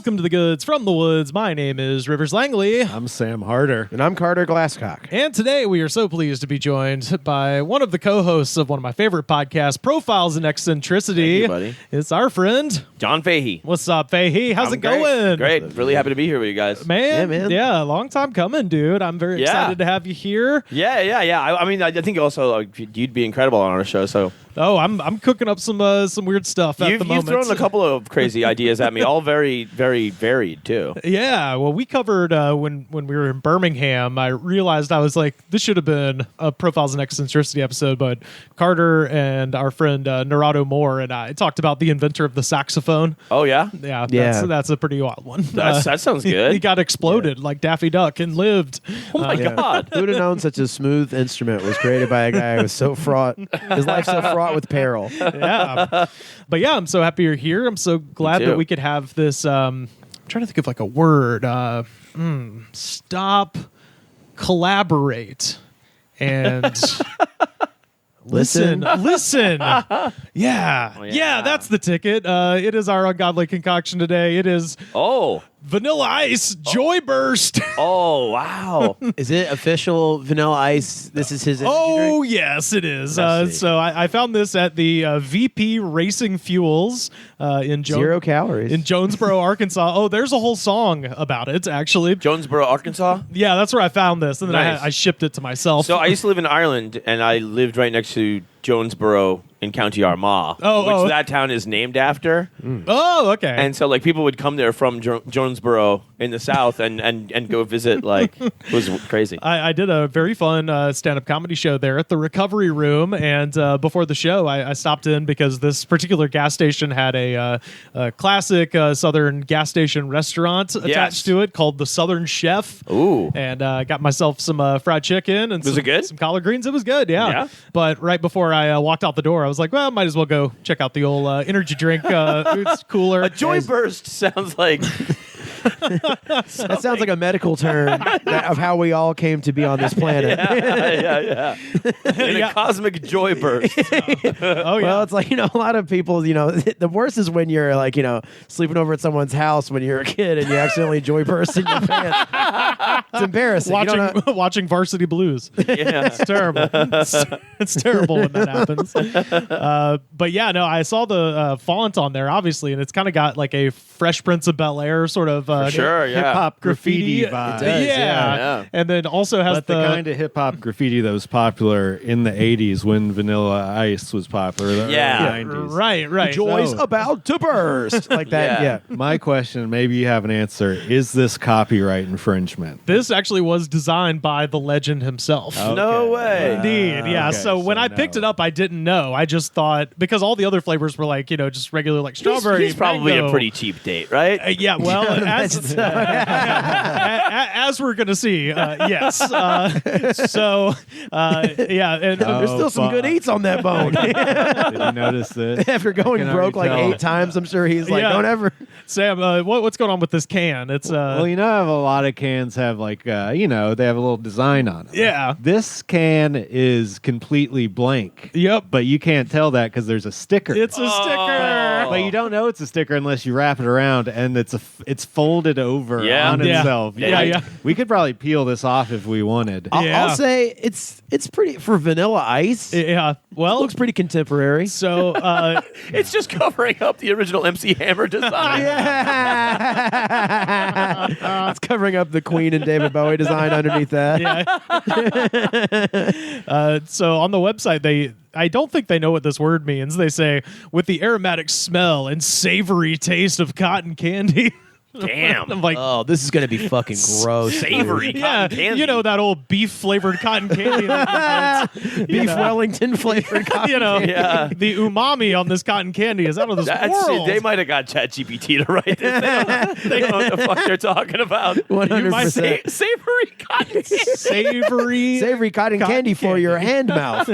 Welcome to the Goods from the Woods. My name is Rivers Langley. I'm Sam Harder. And I'm Carter Glasscock. And today we are so pleased to be joined by one of the co-hosts of one of my favorite podcasts, Profiles in Eccentricity. Thank you, buddy. It's our friend, John Fahy. What's up, Fahy? How's it going? Great. Really happy to be here with you guys. Man. Yeah, long time coming, dude. I'm very excited to have you here. Yeah. I think also you'd be incredible on our show. So I'm cooking up some weird stuff at the moment. You've thrown a couple of crazy ideas at me, all very, very varied too. Yeah, well, we covered when we were in Birmingham. I realized I was like, this should have been a Profiles in Eccentricity episode, but Carter and our friend Narado Moore and I talked about the inventor of the saxophone. Oh yeah, That's a pretty wild one. That sounds good. He got exploded like Daffy Duck and lived. Oh my god! Who'd have known such a smooth instrument was created by a guy who was so fraught, his life so fraught with peril. Yeah, but yeah, I'm so happy you're here. I'm so glad that we could have this. I'm trying to think of like a word. Stop, collaborate, and listen. Yeah, that's the ticket. It is our ungodly concoction today. It is Vanilla Ice Joyburst. Oh wow! Is it official Vanilla Ice? This is his energy drink? Yes, it is. So I found this at the VP Racing Fuels in 0 calories in Jonesboro, Arkansas. Oh, there's a whole song about it, actually. Jonesboro, Arkansas? Yeah, that's where I found this, and then I shipped it to myself. So I used to live in Ireland, and I lived right next to Jonesboro in County Armagh, which that town is named after. Oh, okay. And so, like, people would come there from Jonesboro in the south and go visit. Like, it was crazy. I did a very fun stand-up comedy show there at the Recovery Room, and before the show, I stopped in because this particular gas station had a classic Southern gas station restaurant attached to it called the Southern Chef. Ooh. And got myself some fried chicken and was it good? Some collard greens. It was good, yeah. But right before I walked out the door, I was like, well, might as well go check out the old energy drink. It's cooler. A Joyburst sounds like... That sounds like a medical term of how we all came to be on this planet. Yeah. In a cosmic joyburst. Well, it's like, a lot of people, the worst is when you're like, sleeping over at someone's house when you're a kid and you accidentally joyburst in your pants. It's embarrassing. Watching Varsity Blues. Yeah. It's terrible. It's terrible when that happens. But yeah, no, I saw the font on there, obviously, and it's kind of got like a Fresh Prince of Bel-Air sort of hip-hop graffiti vibe. Yeah. And then also has the kind of hip-hop graffiti that was popular in the 80s when Vanilla Ice was popular. The early 90s. Right. Joy's about to burst. Like that, yeah. My question, maybe you have an answer, is this copyright infringement? This actually was designed by the legend himself. Okay. No way. Indeed, yeah. Okay, so when I picked it up, I didn't know. I just thought, because all the other flavors were like, just regular like strawberry. He's probably mango. A pretty cheap date, right? Yeah, well, as we're going to see, yes. And there's still some good eats on that bone. Did you notice this? After going broke like 8 times, I'm sure he's like, don't ever. Sam, what's going on with this can? It's well, how a lot of cans have like, they have a little design on it. Yeah. This can is completely blank. Yep. But you can't tell that because there's a sticker. It's a sticker. But you don't know it's a sticker unless you wrap it around and it's folded over on itself. Yeah. We could probably peel this off if we wanted. I'll say it's pretty for Vanilla Ice. Yeah. Well, it looks pretty contemporary. So it's just covering up the original MC Hammer design. It's covering up the Queen and David Bowie design underneath that. Yeah. So on the website, I don't think they know what this word means. They say, with the aromatic smell and savory taste of cotton candy. Damn. I'm like, oh, this is going to be fucking gross. Savory cotton candy. That old beef-flavored cotton candy. Beef Wellington flavored cotton candy. Yeah. The umami on this cotton candy is out of this world. They might have got ChatGPT to write this. They don't know what the fuck they're talking about. 100%. Savory cotton candy. Savory cotton candy for your hand mouth.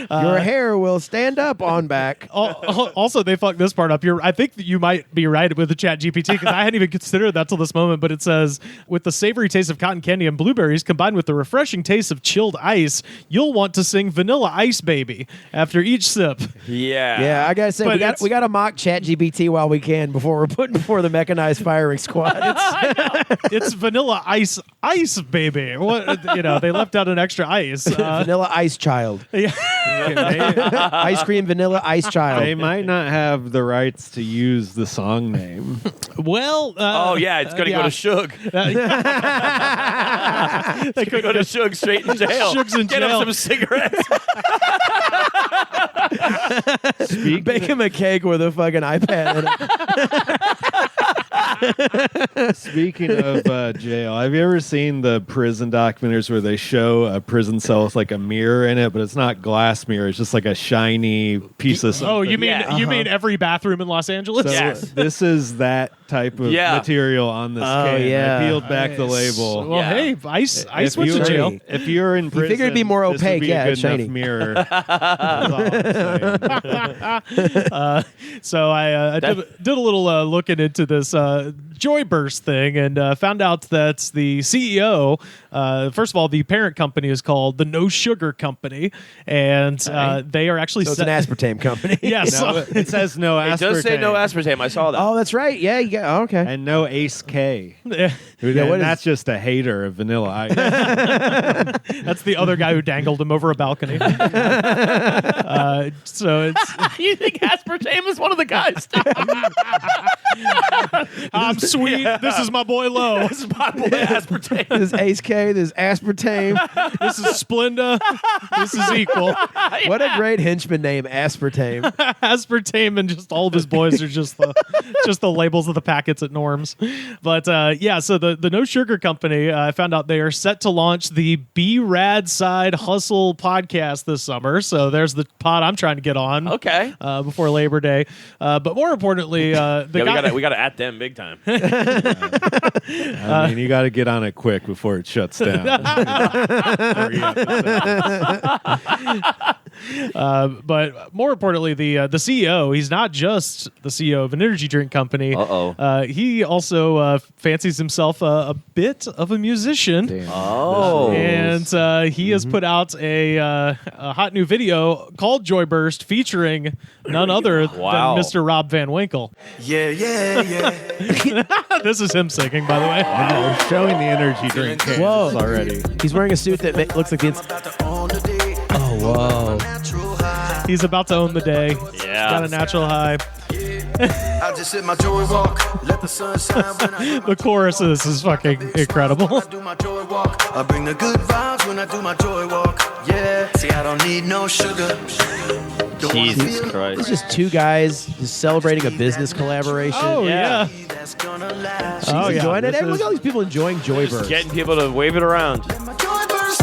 Your hair will stand up on back. Also, they fucked this part up. I think that you might be right, with the chat GPT, because I hadn't even considered that till this moment, but it says, with the savory taste of cotton candy and blueberries combined with the refreshing taste of chilled ice, you'll want to sing Vanilla Ice Baby after each sip. Yeah, I gotta say, But we got to mock ChatGPT while we can before we're putting before the mechanized firing squad. It's Vanilla Ice Baby. What, they left out an extra ice. Vanilla Ice Child. Yeah. Ice cream vanilla ice child. They might not have the rights to use the song name. Well, it's going to go to Suge. They could go to Suge straight in jail. Suge's in Get jail. him some cigarettes. Bake him a cake with a fucking iPad in it. Speaking of jail, have you ever seen the prison documentaries where they show a prison cell with like a mirror in it, but it's not glass mirror; it's just like a shiny piece of something. Oh, you mean every bathroom in Los Angeles? So Yes. this is that type of material on this can. yeah. I peeled back the label. Well, hey, ice went to jail. If you're in prison, figured it'd be more this would opaque, be yeah, a good it's shiny. enough mirror. That's all I'm saying. So I did a little looking into this Joyburst thing and found out that the CEO, first of all, the parent company is called the No Sugar Company, and they are actually So it's an aspartame company. Yes. No, it says no aspartame. It does say no aspartame. I saw that. Oh, that's right. Yeah, you got okay. And no Ace K. Yeah. And what is- that's just a hater of Vanilla Ice. That's the other guy who dangled him over a balcony. So it's You think aspartame is one of the guys? I'm sweet. This is my boy Low. This is my boy aspartame. There's Ace K. There's aspartame. This is Splenda. This is Equal. What a great henchman name, aspartame. Aspartame and just all of his boys are just the labels of the packets at Norm's. But so the No Sugar Company, I found out they are set to launch the Be Rad Side Hustle podcast this summer. So there's the pod I'm trying to get on. Okay. Before Labor Day. But more importantly, We gotta at them big time. I mean, you got to get on it quick before it shuts down. But more importantly, the CEO, he's not just the CEO of an energy drink company. He also fancies himself a bit of a musician. Oh. And he has put out a hot new video called Joyburst featuring none other than Mr. Rob Van Winkle. Yeah. This is him singing, by the way. We're showing the energy drink cans Whoa. already. He's wearing a suit that looks like the Oh, whoa. He's about to own the day. Yeah. Got a natural high. I just hit my joy walk, let the sun shine when I The chorus of this is fucking incredible. do my joy walk. I bring the good vibes when I do my joy walk. Yeah, see, I don't need no sugar. Don't wanna Jesus feel Christ. It's just two guys just celebrating a business collaboration. Oh, yeah. that's gonna last. Oh, yeah. Enjoying it. This And look is- at all these people enjoying Joyburst. Getting people to wave it around. My joy burst.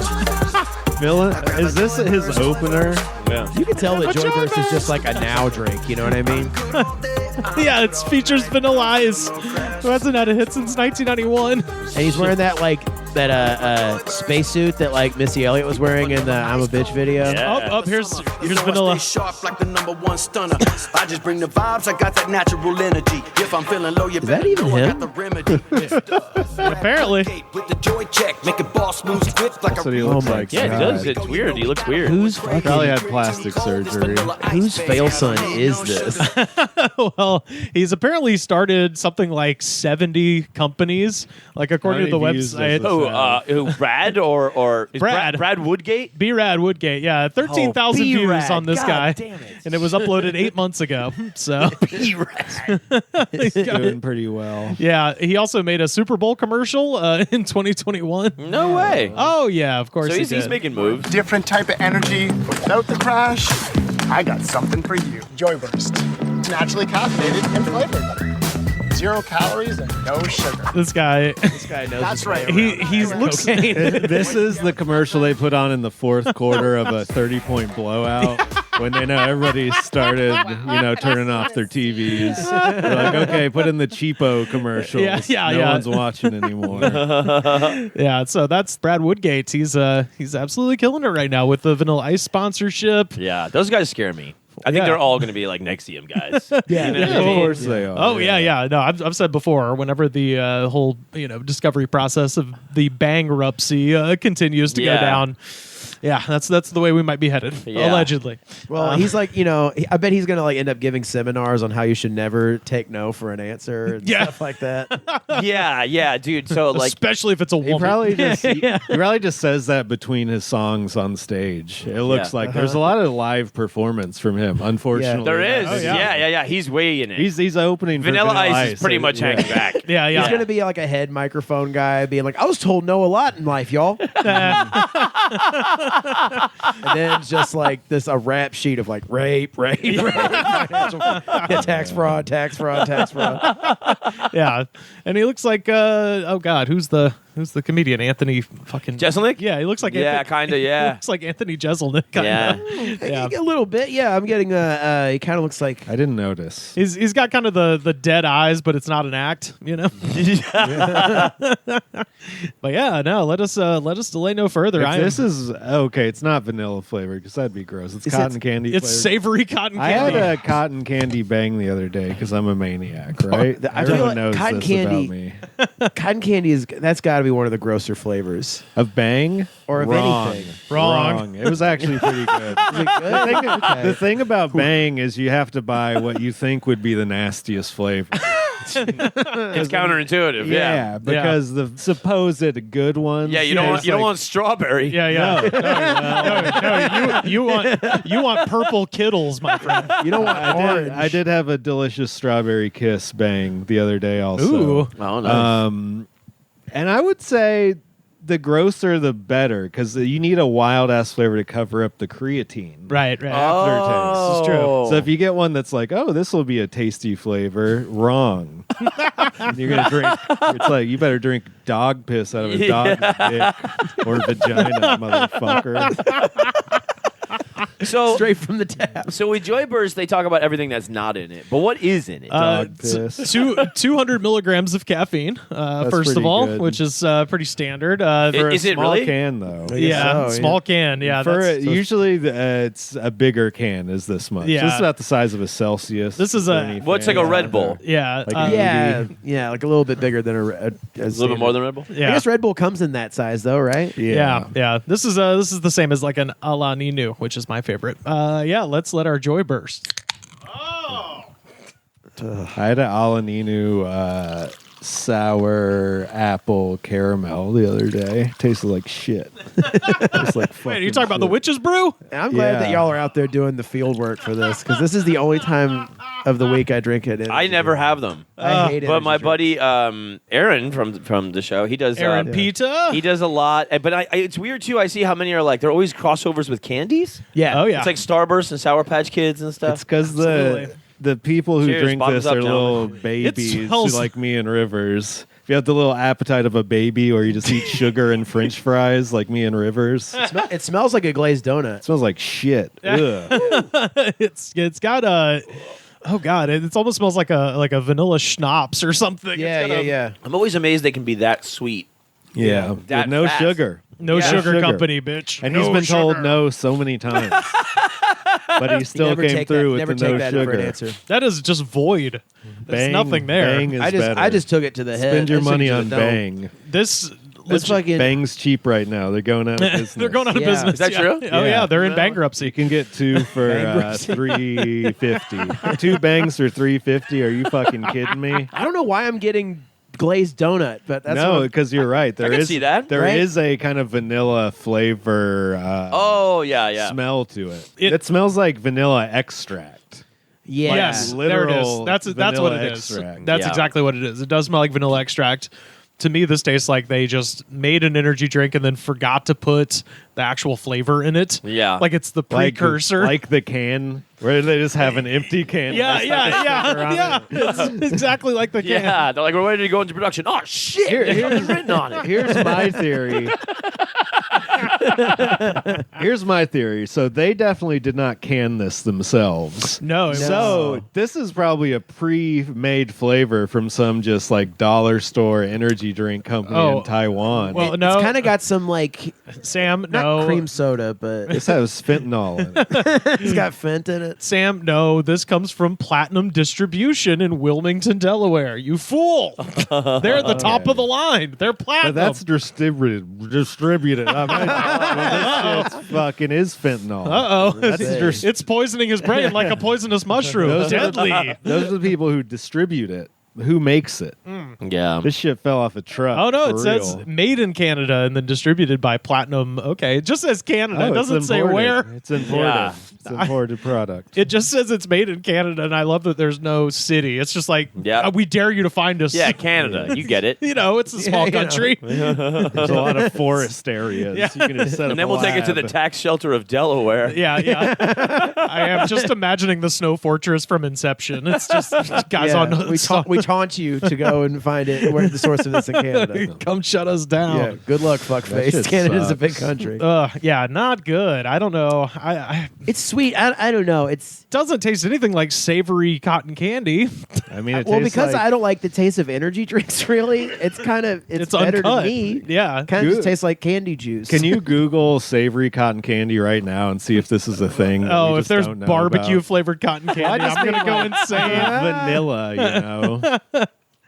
Is this his opener? Yeah. You can tell that Joyburst is just like a now drink. You know what I mean? Yeah, it features Vanilla Ice, who hasn't had a hit since 1991. And he's wearing that spacesuit that like Missy Elliott was wearing in the "I'm a Bitch" video. Yeah. Oh, here's You know I Vanilla. stay sharp like the #1 stunner. I just bring the vibes. I got that natural energy. If I'm feeling low, you better that even know I him? got the remedy. Apparently. With the joy check, making boss moves quick like That's a what he real looks my like. Yeah, he God. does. It's weird. He looks weird. Who's fucking? Probably had plastic surgery. Whose fail son is this? Well, he's apparently started something like 70 companies, like according to the How many views website. does Who Brad or is Brad. Brad Woodgate? B Rad Woodgate, yeah, 13,000 views B-Rad. on this God guy, damn it. and it was uploaded 8 months ago. So, Doing pretty well. yeah, he also made a Super Bowl commercial in 2021. No way. Oh yeah, of course So he he's did. making moves. Different type of energy without the crash. I got something for you. Joyburst. It's naturally caffeinated and flavored. 0 calories and no sugar. This guy, This guy knows. That's his way right. around. he looks. This is the commercial they put on in the fourth quarter of a 30-point blowout when they know everybody started, turning off their TVs. They're like, okay, put in the cheapo commercials. Yeah, no yeah. one's watching anymore. Yeah, so that's Brad Woodgate. He's absolutely killing it right now with the Vanilla Ice sponsorship. Yeah, those guys scare me. I think they're all going to be like Nexium guys. Yeah. You know what I Of mean? course they are. Oh yeah. No, I've said before. Whenever the whole discovery process of the bankruptcy continues to go Yeah. down, yeah, that's the way we might be headed. Yeah. Allegedly. Well, he's like, I bet he's gonna like end up giving seminars on how you should never take no for an answer and Yeah. stuff like that. Yeah, dude. So like, especially if it's a He woman. probably just he probably just says that between his songs on stage. It looks Yeah. like there's a lot of live performance from him. Unfortunately, there is. Oh, yeah. Yeah. He's way in it. He's opening. Vanilla for Ice is pretty much hanging back. Yeah. He's gonna be like a head microphone guy, being like, "I was told no a lot in life, y'all," and then just like a rap sheet of like rape, financial, tax fraud. Yeah, and he looks like oh god, who's the comedian? Anthony fucking Jeselnik? Yeah, he looks like Yeah, Anthony, kind of. Yeah. looks like Anthony Jeselnik. Yeah. Yeah. A little bit, yeah. I'm getting he kind of looks like I didn't notice. He's got kind of the dead eyes, but it's not an act, But yeah, no, let us delay no further. If this is okay. It's not vanilla flavored because that'd be gross. It's cotton candy. It's flavored. savory cotton I candy. had a cotton candy bang the other day because I'm a maniac, right? I feel Everyone like knows cotton this candy- about me. cotton candy that's got to be one of the grosser flavors. Of bang Or of Wrong. anything. Wrong. It was actually pretty good. Is it good? Okay. The thing about bang is you have to buy what you think would be the nastiest flavor. It's counterintuitive. Yeah. because the supposed good ones. Yeah, you don't want strawberry. Yeah. No, you want purple Kittles, my friend. You don't want orange. I did have a delicious strawberry kiss bang the other day also. Ooh. Oh, nice. And I would say the grosser the better because you need a wild ass flavor to cover up the creatine. Right. Aftertaste. This is true. So if you get one that's like, oh, this will be a tasty flavor, wrong. You're gonna drink. It's like you better drink dog piss out of a dog's dick or vagina, motherfucker. So Straight from the tap. So with Joyburst, they talk about everything that's not in it. But what is in it? Dog piss. 200 milligrams of caffeine, first of pretty all, good. which is pretty standard. For Is a it small really? can though? Yeah, so, small can. Yeah, For that's- usually it's a bigger can is this much. Yeah. This is about the size of a Celsius. This is for a- any Well, it's like a fan Red out Bull. there. yeah, Like Yeah, like a little bit bigger than a a little bit more than Red Bull. yeah. I guess Red Bull comes in that size though, right? Yeah. This is the same as like an Ala Ninu, which is my favorite. Yeah, let's let our joy burst. I had an Alaninu sour apple caramel the other day. Tasted like shit. Tastes like Wait, are you fucking talking about the shit. witch's brew? And I'm glad that Yeah. y'all are out there doing the field work for this because this is the only time of the week I drink it. I never have them. I hate it. But my buddy Aaron from the show, he does. Aaron Pita. He does a lot, but it's weird too. I see how many are like they're always crossovers with candies. Yeah. Oh yeah. It's like Starburst and Sour Patch Kids and stuff. It's because Absolutely. the people who Cheers, drink bottoms this up, are little gentlemen. babies who smells- like me and Rivers. If you have the little appetite of a baby or you just eat sugar and french fries like me and Rivers, it It smells like a glazed donut. smells like shit. Ugh. it's got a. Oh god, it almost smells like a vanilla schnapps or something. It's Yeah, got a- yeah. I'm always amazed they can be that sweet. Yeah, That with no fast. sugar. No Yeah. sugar Sugar. company, bitch. And No he's been told sugar. no so many times. But he still never came take through that, with never the no take that for an sugar. answer. That is just void. There's Bang, nothing there. Bang is I better. just took it to the head. Spend your I took money it to on the dome. Bang. This It's fucking. Bang's cheap right now. They're going out of business. they're going out of Yeah. business. Is that yeah. true? Oh yeah, Yeah. they're in You bankruptcy. can get two for Bankruptcy. $3.50. 2 bangs for $3.50. Are you fucking kidding me? I don't know why I'm getting glazed donut, but that's No, what because you're right. There can is see that. There Right? is a kind of vanilla flavor Oh yeah. smell to it. It- It smells like vanilla extract. yeah. Yes, there it is. literal That's what vanilla it is. extract. That's Yeah. exactly what it is. It does smell like vanilla extract. To me, this tastes like they just made an energy drink and then forgot to put the actual flavor in it. Yeah. like it's the precursor. like the can where they just have an empty can. yeah. It's exactly like the can. Yeah, they're like, we're ready to go into production. Oh shit! Here's written on it. Here's my theory. Here's my theory. So they definitely did not can this themselves. No. So this is probably a pre-made flavor from some just like dollar store energy drink company in Taiwan. Well, no. It's kind of got some like Sam, not cream soda, but this has fentanyl in it. it's got Fent in it. Sam, no, this comes from Platinum Distribution in Wilmington, Delaware. You fool! They're at the top of the line. They're platinum. But that's distributed. I mean, this shit's fucking is fentanyl. It's poisoning his brain like a poisonous mushroom. Deadly. Those are the people who distribute it. Who makes it? Yeah. This shit fell off a truck. Oh no! for It says real. made in Canada and then distributed by Platinum. Okay, it just says Canada. It Oh, doesn't it's say imported. where. It's imported. Yeah. It's an imported product. It just says it's made in Canada, and I love that there's no city. It's just like, we dare you to find us. Yeah, Canada. You get it. You know, it's a small you know. country. There's a lot of forest areas. Yeah. You can just set up And then we'll take it to the lab. tax shelter of Delaware. Yeah. I am just imagining the snow fortress from Inception. It's just guys Yeah, on we taunt you to go and find it. Where's the source of this in Canada? come shut us down. Yeah, good luck, That fuckface. shit Canada's a sucks. big country. Yeah, not good. I don't know. I It's sweet. I don't know. It's doesn't taste anything like savory cotton candy. I mean, it well tastes because like, I don't like the taste of energy drinks. Really, it's kind of it's better uncut. to me. Yeah. Kind of just Good. tastes like candy juice. Can you Google savory cotton candy right now and see if this is a thing? that we Oh, if just there's don't know barbecue about? flavored cotton candy, I'm gonna go insane. Vanilla, you know.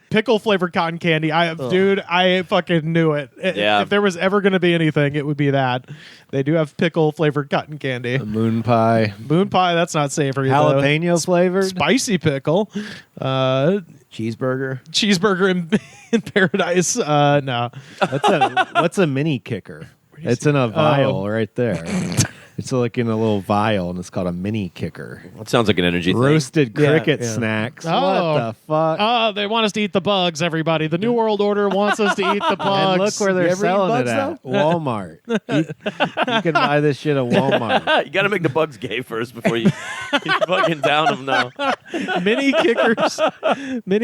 Pickle flavored cotton candy. Dude, I fucking knew it. Yeah. If there was ever going to be anything, it would be that. They do have pickle flavored cotton candy. Moon pie, Moon pie, that's not savory. jalapeno flavored. Spicy pickle. cheeseburger? Cheeseburger in paradise. No. What's a mini kicker? It's in a vial right there. It's like in a little vial, and it's called a mini kicker. That sounds like an energy thing. Roasted cricket yeah. snacks. Oh. What the fuck? Oh, they want us to eat the bugs, everybody. The New World Order wants us to eat the bugs. And look where You they're ever eat selling it bugs, at. Walmart. You can buy this shit at Walmart. You got to make the bugs gay first before you fucking down them now. Mini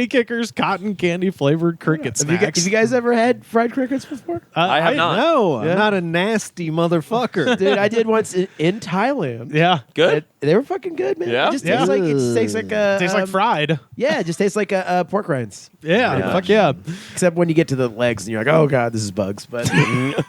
kickers, cotton candy flavored cricket Have snacks. you guys ever had fried crickets before? I have not. No, Yeah. I'm not a nasty motherfucker. Dude, I did once in Thailand. Yeah. Good. They were fucking good, man. Yeah? It just tastes like a Tastes like fried. Yeah, it just tastes like a pork rinds. Yeah. Yeah. Fuck yeah. Except when you get to the legs and you're like, oh god, this is bugs. But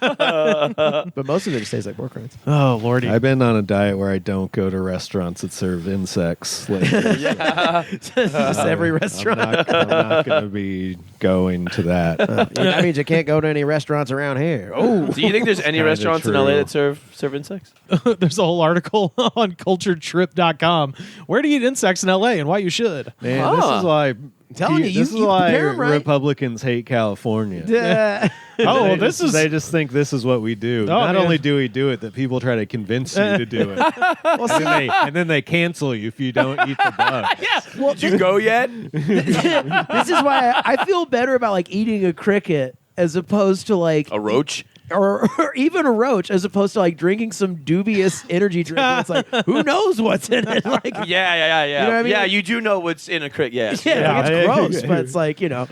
but most of it just tastes like pork rinds. Oh, Lordy. I've been on a diet where I don't go to restaurants that serve insects. Lately. Just every restaurant. I'm not going to be going to that. That means you can't go to any restaurants around here. Oh, Do you think there's any kinda restaurants in true. LA that serve insects? There's a whole article on culturetrip.com. Where to eat insects in LA and why you should. Man, this is why. telling you, this is you why prepare 'em right. Republicans hate California. Oh, They this just- is. They just think this is what we do. Oh, Not man. only do we do it, that people try to convince you to do it. and then they cancel you if you don't eat the bug. Did you go yet? this is why I feel better about like eating a cricket as opposed to like A roach? or even a roach as opposed to like drinking some dubious energy drink. Where it's like, who knows what's in it? Like, Yeah. You know what I mean? Yeah, you do know what's in a cricket. Yeah. yeah, like, it's gross, but it's like, you know.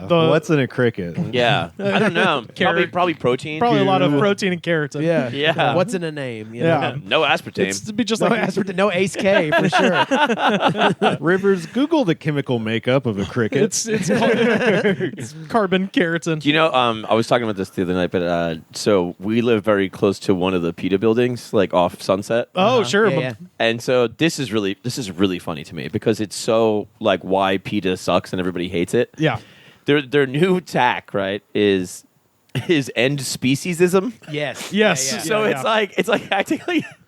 What's in a cricket? Yeah. I don't know. Probably protein. Probably a lot of protein and carrots. Yeah. Yeah. What's in a name? You Yeah. know? No aspartame. It's to be just No, like no Ace K for sure. Rivers, Google the chemical makeup of a cricket. it's carbon keratin. Do you know, I was talking about this the other night, but so we live very close to one of the PETA buildings, like off Sunset. Oh, sure. Yeah, yeah. And so this is really funny to me because it's so like why PETA sucks and everybody hates it. Yeah. Their new tack, right, is end speciesism. Yes. Yes. Yeah, yeah. So it's like acting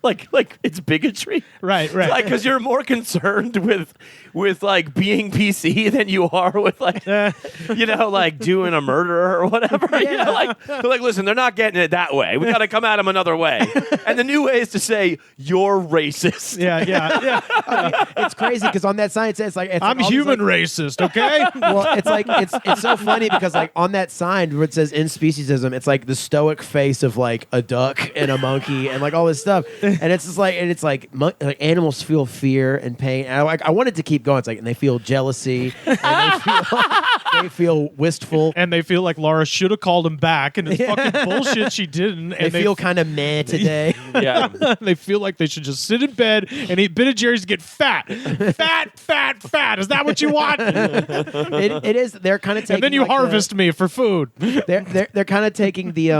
like it's bigotry. Right. Like, because you're more concerned with like being PC than you are with like, you know, like doing a murder or whatever. You know, like, they're like, listen, they're not getting it that way. We got to come at them another way. And the new way is to say you're racist. Yeah. It's crazy because on that sign it says like it's I'm like all these, human like, racist, okay? Well, it's like it's so funny because like on that sign where it says in speciesism, it's like the stoic face of like a duck and a monkey and like all this stuff, and it's just like like animals feel fear and pain. And I wanted to keep going. It's like and they feel jealousy and they feel They feel wistful. And they feel like Laura should have called him back, and it's fucking bullshit she didn't. They feel kind of meh today. Yeah. They feel like they should just sit in bed and eat Ben and Jerry's to get fat. Fat. Is that what you want? It is. They're kind of taking. And then you like harvest me for food. They're kind of taking the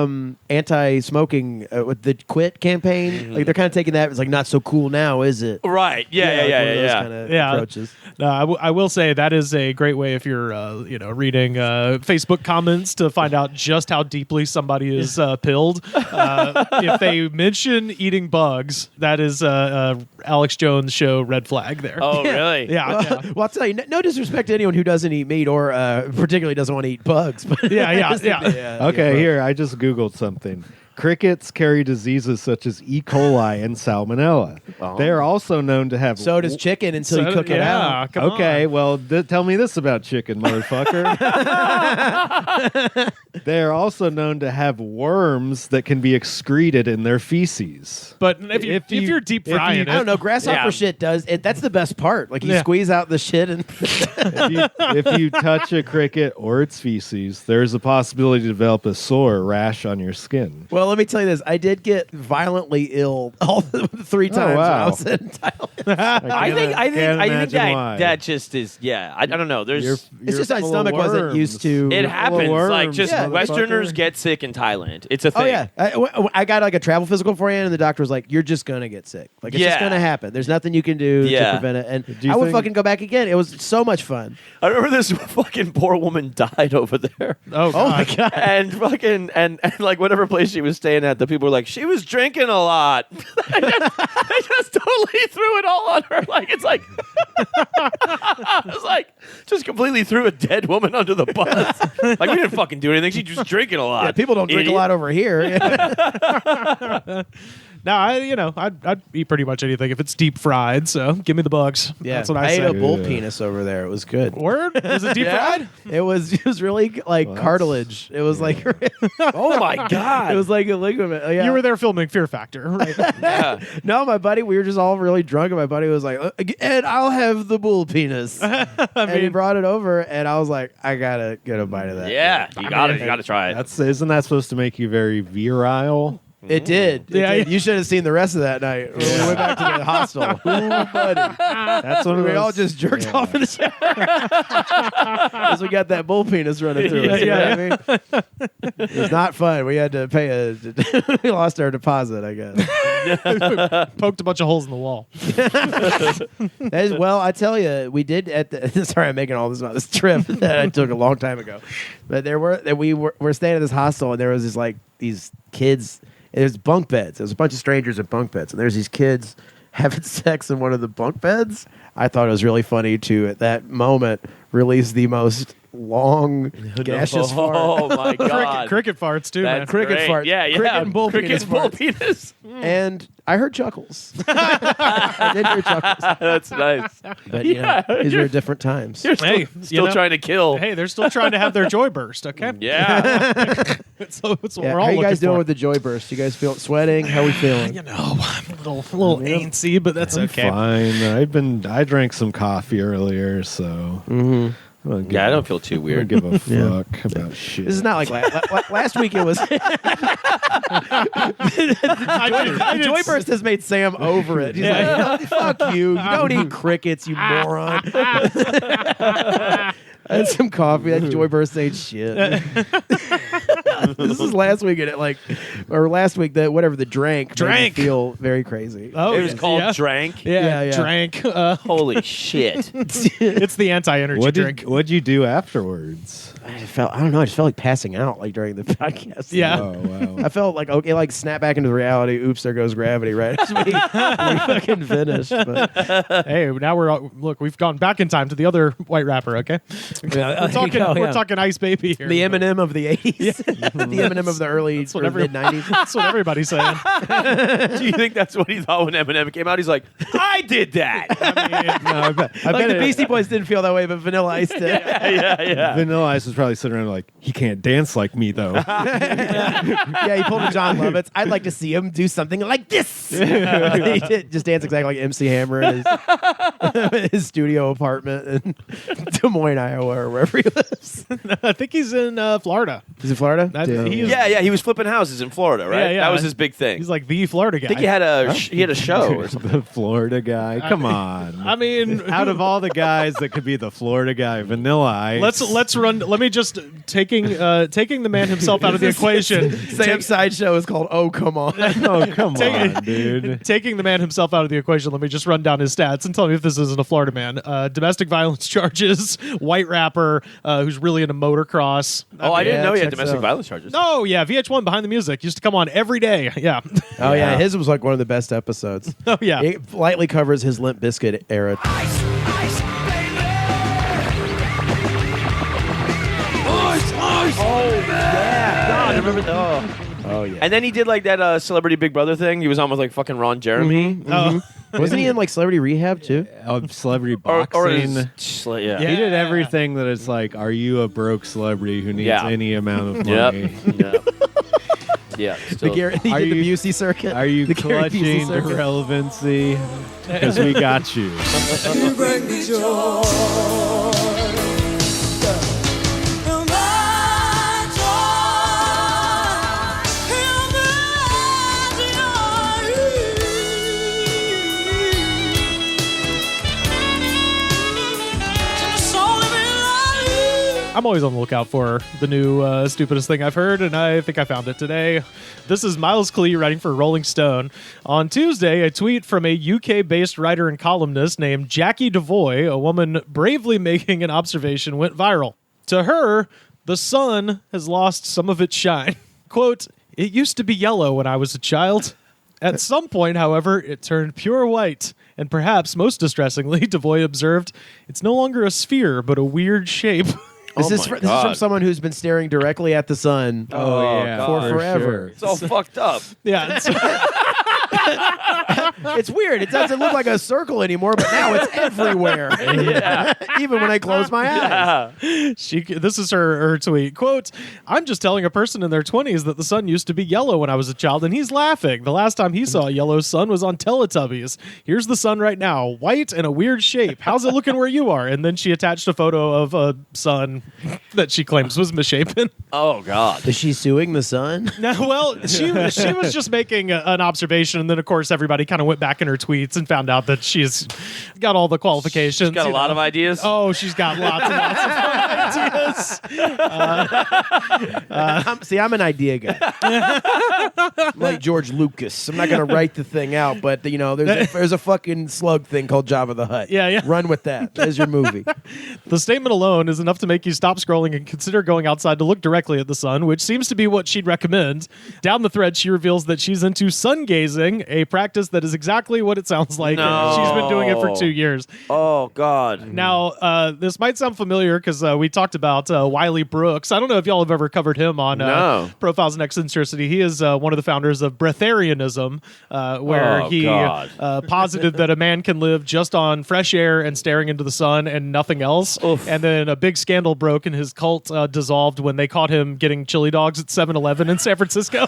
anti-smoking with the quit campaign. Like they're kind of taking that. It's like not so cool now, is it? Right. Yeah. Kind of Yeah. approaches. I will say that is a great way if you're reading Facebook comments to find out just how deeply somebody is pilled. If they mention eating bugs, that is Alex Jones' show red flag there. Oh, really? Yeah. Well, I'll tell you, no disrespect to anyone who doesn't eat meat or particularly doesn't want to eat bugs. But Yeah. Okay, here, I just Googled something. Crickets carry diseases such as E. coli and salmonella. They are also known to have... So does chicken until you cook it out. Come Okay, on. well, tell me this about chicken, motherfucker. They are also known to have worms that can be excreted in their feces. But if you're deep frying I don't it, know. Grasshopper shit does it. That's the best part. Like you squeeze out the shit and If you touch a cricket or its feces, there's a possibility to develop a sore or rash on your skin. Well, let me tell you this. I did get violently ill all 3 times when I was in Thailand. I think imagine why. that just is. Yeah. I don't know. There's. It's just my stomach wasn't used to. It happens. Like worms, just Yeah. Westerners get sick in Thailand. It's a thing. Oh yeah, I got like a travel physical for you, and the doctor was like, "You're just gonna get sick. Like it's just Yeah. gonna happen. There's nothing you can do to Yeah. prevent it." And you I would think- fucking go back again. It was so much fun. I remember this fucking poor woman died over there. oh my God. And fucking and like whatever place she was staying at, the people were like, she was drinking a lot. they just totally threw it all on her. Like it's like it's like just completely threw a dead woman under the bus. Like we didn't fucking do anything. She just drinking a lot. Yeah, people don't drink a lot over here. No, I'd eat pretty much anything if it's deep fried. So give me the bugs. That's what I ate say. a bull penis over there. It was good. Word? Was it deep fried? It was really like cartilage. It was like Oh my god. it was like a ligament. Yeah. You were there filming Fear Factor, right? Yeah. No, my buddy, we were just all really drunk, and my buddy was like, "And I'll have the bull penis." And he brought it over, and I was like, "I gotta get a bite of that." Yeah. You gotta try it. Isn't that supposed to make you very virile? It did. Yeah, You should have seen the rest of that night. When we went back to the hostel. Ooh, buddy. That's one of We those. all just jerked off in the shower. Because we got that bull penis running through us. You know what I mean? It was not fun. We had to pay we lost our deposit, I guess. Poked a bunch of holes in the wall. Well, I tell you, we did at the. Sorry, I'm making all this about this trip that I took a long time ago. But we were staying at this hostel, and there was these kids. There's bunk beds. There's a bunch of strangers at bunk beds, and there's these kids having sex in one of the bunk beds. I thought it was really funny to, at that moment, release the most long, gaseous fart. Oh my god. Cricket farts too, man. That's cricket great. fart. Yeah, yeah. Cricket and bull Cricket penis and bull farts. penis. And I heard chuckles. I did hear chuckles. That's nice. But, you know, these were different times. You're still, Hey, still trying to kill. Hey, they're still trying to have their Joyburst, okay? Yeah. So it's what Yeah, we're all how you looking guys doing for. with the Joyburst? You guys feel sweating? How we feeling? I'm a little antsy, but that's I'm okay. fine. I drank some coffee earlier, so Yeah, I don't feel too I don't weird. give a fuck about shit. This is not like last week. It was Joyburst has made Sam over it. He's like, "Fuck you! You don't eat crickets, you moron." I had some coffee. That Joyburst ain't shit. This is last week, and last week that whatever the drank made me feel very crazy. Oh, It was called yeah. Drank. Yeah. Drank. Holy shit. It's the anti-energy drink. What'd you do afterwards? I don't know. I just felt like passing out like during the podcast. Yeah. Oh wow. I felt like okay, like snap back into reality. Oops, there goes gravity. Right as we fucking finished. But Hey, now we've gone back in time to the other white rapper, okay? We're talking Ice Baby here. the Eminem of the '80s, the Eminem of the early what mid '90s. That's what everybody's saying. Do you think that's what he thought when Eminem came out? He's like, I did that. No, I bet Like the Beastie Boys didn't feel that way, but Vanilla Ice did. yeah. Vanilla Ice was probably sitting around like, he can't dance like me though. Yeah, he pulled a John Lovitz. I'd like to see him do something like this. He did just dance exactly like MC Hammer in his studio apartment in Des Moines, Iowa, or wherever he lives. I think he's in Florida. He's in Florida? He is- Yeah, he was flipping houses in Florida, right? Yeah, yeah. That was his big thing. He's like the Florida guy. I think he had a show or something. The Florida guy. Come on. I mean, Out of all the guys that could be the Florida guy, Vanilla Ice. let's run. Let me just taking the man himself out of the equation. Same sideshow is called Oh Come On. Oh, come on, dude. Taking the man himself out of the equation, let me just run down his stats and tell me if this isn't a Florida man. Domestic violence charges, white rapper who's really into motocross. Oh, I didn't know he had checks domestic out. violence charges. Oh, yeah, VH1 Behind the Music used to come on every day. Yeah. Oh, yeah. His was like one of the best episodes. Oh, yeah. It lightly covers his Limp Bizkit era. God, I remember that. Oh, yeah. And then he did like that Celebrity Big Brother thing. He was on with like fucking Ron Jeremy. Oh, Wasn't he in like Celebrity Rehab too? Of celebrity Or boxing. yeah. He did everything that it's like, are you a broke celebrity who needs Yeah. any amount of Yep. money? Yep. Yeah. The still- Gary, he Are did the you- Busey circuit. Are you The Gary Busey clutching circuit. relevancy? Because we got you. I'm always on the lookout for the new stupidest thing I've heard, and I think I found it today. This is Miles Klee writing for Rolling Stone. On Tuesday, a tweet from a UK-based writer and columnist named Jackie Devoy, a woman bravely making an observation, went viral. To her, the sun has lost some of its shine. Quote, "It used to be yellow when I was a child. At some point, however, it turned pure white. And perhaps most distressingly, Devoy observed, it's no longer a sphere, but a weird shape." This is my this is from God. someone who's been staring directly at the sun Oh, yeah. for God. forever. It's all fucked up. Yeah, it's- It's weird. It doesn't look like a circle anymore, but now it's everywhere. Even when I close my eyes. this is her tweet. Quote, "I'm just telling a person in their 20s that the sun used to be yellow when I was a child, and he's laughing. The last time he saw a yellow sun was on Teletubbies. Here's the sun right now, white and a weird shape. How's it looking where you are?" And then she attached a photo of a sun that she claims was misshapen. Oh God. Is she suing the sun? No, well, she was just making an observation, and then of course everybody kind of went back in her tweets and found out that she's got all the qualifications. She's got a lot of ideas. Oh, she's got lots and lots of ideas. See, I'm an idea guy. I'm like George Lucas. I'm not going to write the thing out, but you know, there's a fucking slug thing called Jabba the Hutt. Yeah, yeah. Run with that. There's your movie. The statement alone is enough to make you stop scrolling and consider going outside to look directly at the sun, which seems to be what she'd recommend. Down the thread, she reveals that she's into sun gazing, a practice that is exactly what it sounds like. No. She's been doing it for 2 years. Oh God. Now, this might sound familiar because we talked about Wiley Brooks. I don't know if y'all have ever covered him on No. Profiles in Eccentricity. He is one of the founders of breatharianism, where Oh, he God. posited that a man can live just on fresh air and staring into the sun and nothing else. Oof. And then a big scandal broke and his cult dissolved when they caught him getting chili dogs at 7-Eleven in San Francisco.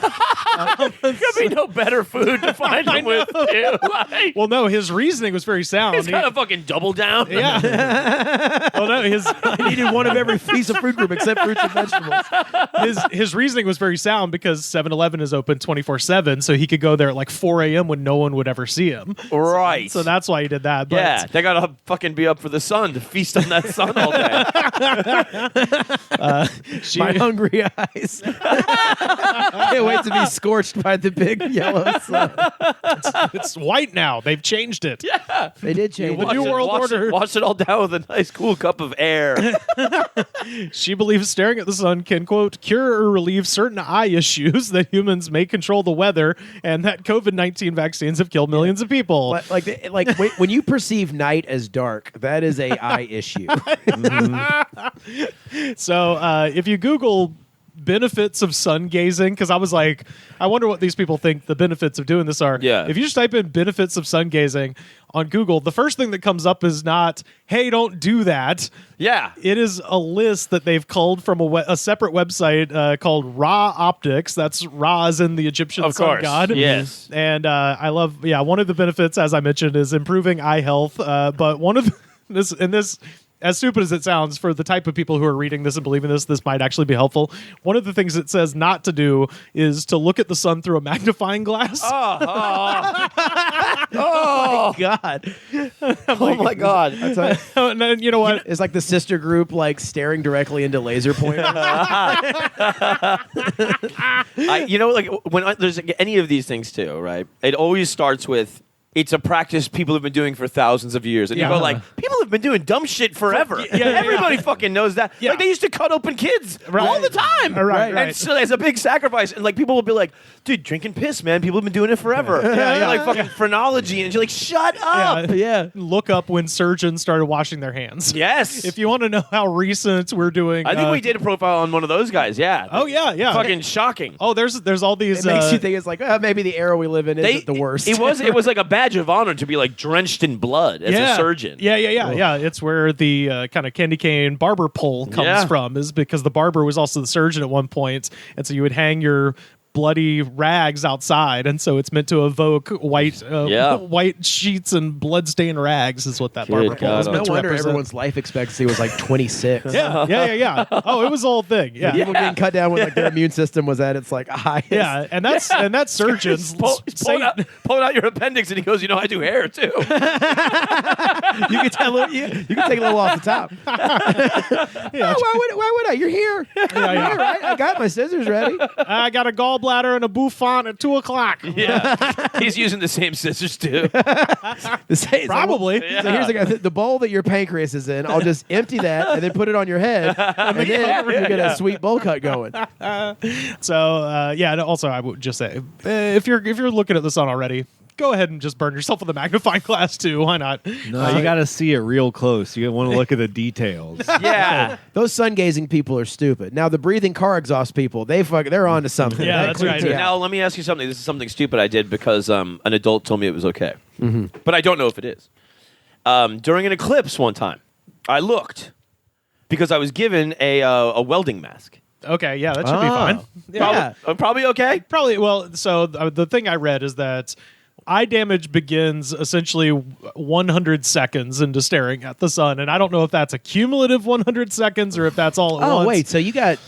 There'd be no better food to find him with. Too. Like, Well, no, his reasoning was very sound. he's got to fucking double down. Yeah. Oh no, I needed one of every piece of fruit group except fruits and vegetables. his reasoning was very sound because 7-Eleven is open 24/7, so he could go there at like 4 a.m. when no one would ever see him. Right. So that's why he did that. But Yeah, they gotta fucking be up for the sun to feast on that sun all day. My hungry eyes. Can't wait to be scorched by the big yellow sun. it's white now. They've changed it. They did change The it. New World Order. Wash it all down with a nice cool cup of air. She believes staring at the sun can, quote, cure or relieve certain eye issues, that humans may control the weather, and that COVID-19 vaccines have killed millions of people. When you perceive night as dark, that is a eye issue. So if you Google benefits of sun gazing, because I was like, I wonder what these people think the benefits of doing this are. Yeah. If you just type in benefits of sun gazing on Google, the first thing that comes up is not, hey, don't do that. Yeah. It is a list that they've culled from a separate website called Ra Optics. That's Ra as in the Egyptian Of sun course. god. Yes. And I love, one of the benefits, as I mentioned, is improving eye health. But one of this, as stupid as it sounds, for the type of people who are reading this and believing this might actually be helpful. One of the things it says not to do is to look at the sun through a magnifying glass. Oh, God. Oh my God. And then, you know what? It's like the sister group, like, staring directly into laser pointers. When there's any of these things too, right? It always starts with, it's a practice people have been doing for thousands of years. And you go like, people have been doing dumb shit forever. Everybody fucking knows that. Yeah. Like, they used to cut open kids all the time. Right. And so it's a big sacrifice. And like, people will be like, dude, drinking piss, man. People have been doing it forever. Like fucking phrenology. And you're like, shut up. Yeah. Look up when surgeons started washing their hands. Yes. If you want to know how recent we're doing. I think we did a profile on one of those guys. Yeah. Oh, yeah. Fucking shocking. Oh, there's all these. It makes you think it's like, maybe the era we live in isn't the worst. It was like a badge of honor to be like drenched in blood as a surgeon. Yeah. It's where the kind of candy cane barber pole comes from, is because the barber was also the surgeon at one point, and so you would hang your bloody rags outside, and so it's meant to evoke white sheets and bloodstained rags is what that barber pole is No meant to wonder represent. everyone's life expectancy was like 26. Yeah. Oh, it was a whole thing. Yeah. People getting cut down when like their immune system was at its like highest. Yeah, and that's surgeons Pulling out your appendix, and he goes, I do hair too. You can tell you can take a little off the top. Yeah. Why would I? You're here. You're here, right? I got my scissors ready. I got a gallbladder and a bouffant at 2:00. Yeah. He's using the same scissors too. Probably. So here's the bowl that your pancreas is in. I'll just empty that and then put it on your head, and then you get a sweet bowl cut going. So and also I would just say, if you're looking at the sun already, go ahead and just burn yourself with a magnifying glass too. Why not? No, you got to see it real close. You want to look at the details. Yeah. Those sun gazing people are stupid. Now the breathing car exhaust people, they're on to something. Yeah, That that's creeps right. me out. Now let me ask you something. This is something stupid I did because an adult told me it was okay, but I don't know if it is. During an eclipse one time, I looked because I was given a welding mask. Okay, yeah, that should be fine. Yeah. Probably okay. Probably. Well, so the thing I read is that eye damage begins essentially 100 seconds into staring at the sun, and I don't know if that's a cumulative 100 seconds or if that's all at once. Oh wait, so you got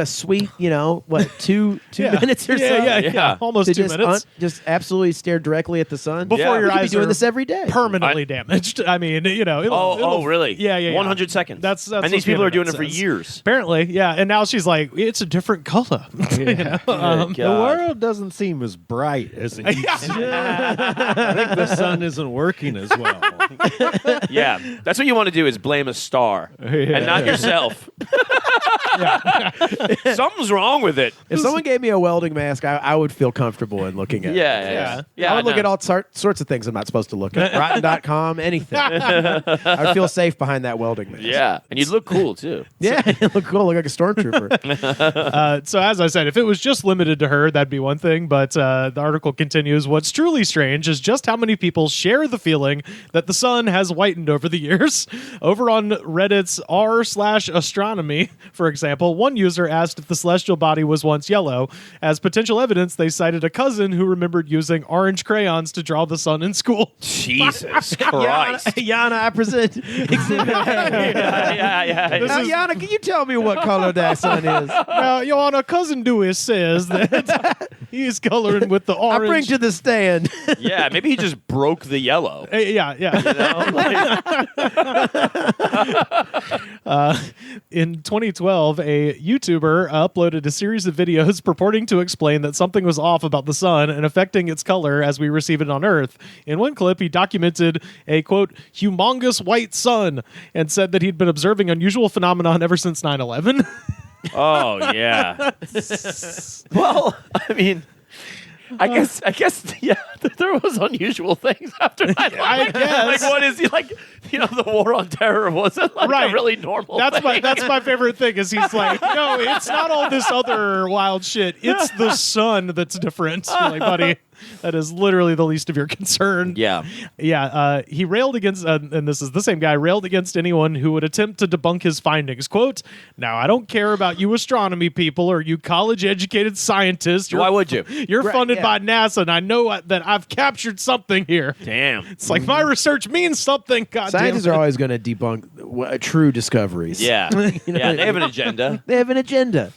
a sweet, two minutes or so. Yeah, almost To 2 just minutes just absolutely stare directly at the sun before Yeah. your You could be eyes doing are this every day. permanently damaged. I mean, Oh, really? Yeah. 100 seconds. That's and what these the people are doing it internet for says. years. Apparently, yeah. And now she's like, it's a different color. The world doesn't seem as bright as it used to. I think the sun isn't working as well. Yeah, that's what you want to do is blame a star and not yourself. Something's wrong with it. If someone gave me a welding mask, I would feel comfortable in looking at it. Yeah. I would look at all sorts of things I'm not supposed to look at. Rotten.com, anything. I would feel safe behind that welding mask. Yeah, and you'd look cool too. Yeah, you look cool, look like a stormtrooper. So as I said, if it was just limited to her, that'd be one thing. But the article continues, what's truly strange is just how many people share the feeling that the sun has whitened over the years. Over on Reddit's r/astronomy, for example, one user asked if the celestial body was once yellow. As potential evidence, they cited a cousin who remembered using orange crayons to draw the sun in school. Jesus Christ. Yana, I present exhibit A. Yeah. Now, Yana, can you tell me what color that sun is? Now, Your Honor, Cousin Dewey says that he's coloring with the I orange. bring to the stand. Yeah, maybe he just broke the yellow. Yeah. In 2012, a YouTuber uploaded a series of videos purporting to explain that something was off about the sun and affecting its color as we receive it on Earth. In one clip, he documented a, quote, humongous white sun and said that he'd been observing unusual phenomenon ever since 9/11. Oh, yeah. Well, I mean, I guess, yeah, there was unusual things after 9/11. I guess. Like, what is he like? The war on terror wasn't like Right. a really normal. That's thing. my favorite thing is he's like, no, it's not all this other wild shit. It's the sun that's different. You're like, buddy, that is literally the least of your concern. Yeah. He railed against, and this is the same guy, railed against anyone who would attempt to debunk his findings. Quote, now, I don't care about you astronomy people or you college-educated scientists. Why would you? You're funded by NASA, and I know that I've captured something here. Damn. It's like my research means something. God Scientists damn are it. always going to debunk true discoveries. Yeah. Yeah. They have an agenda. They have an agenda.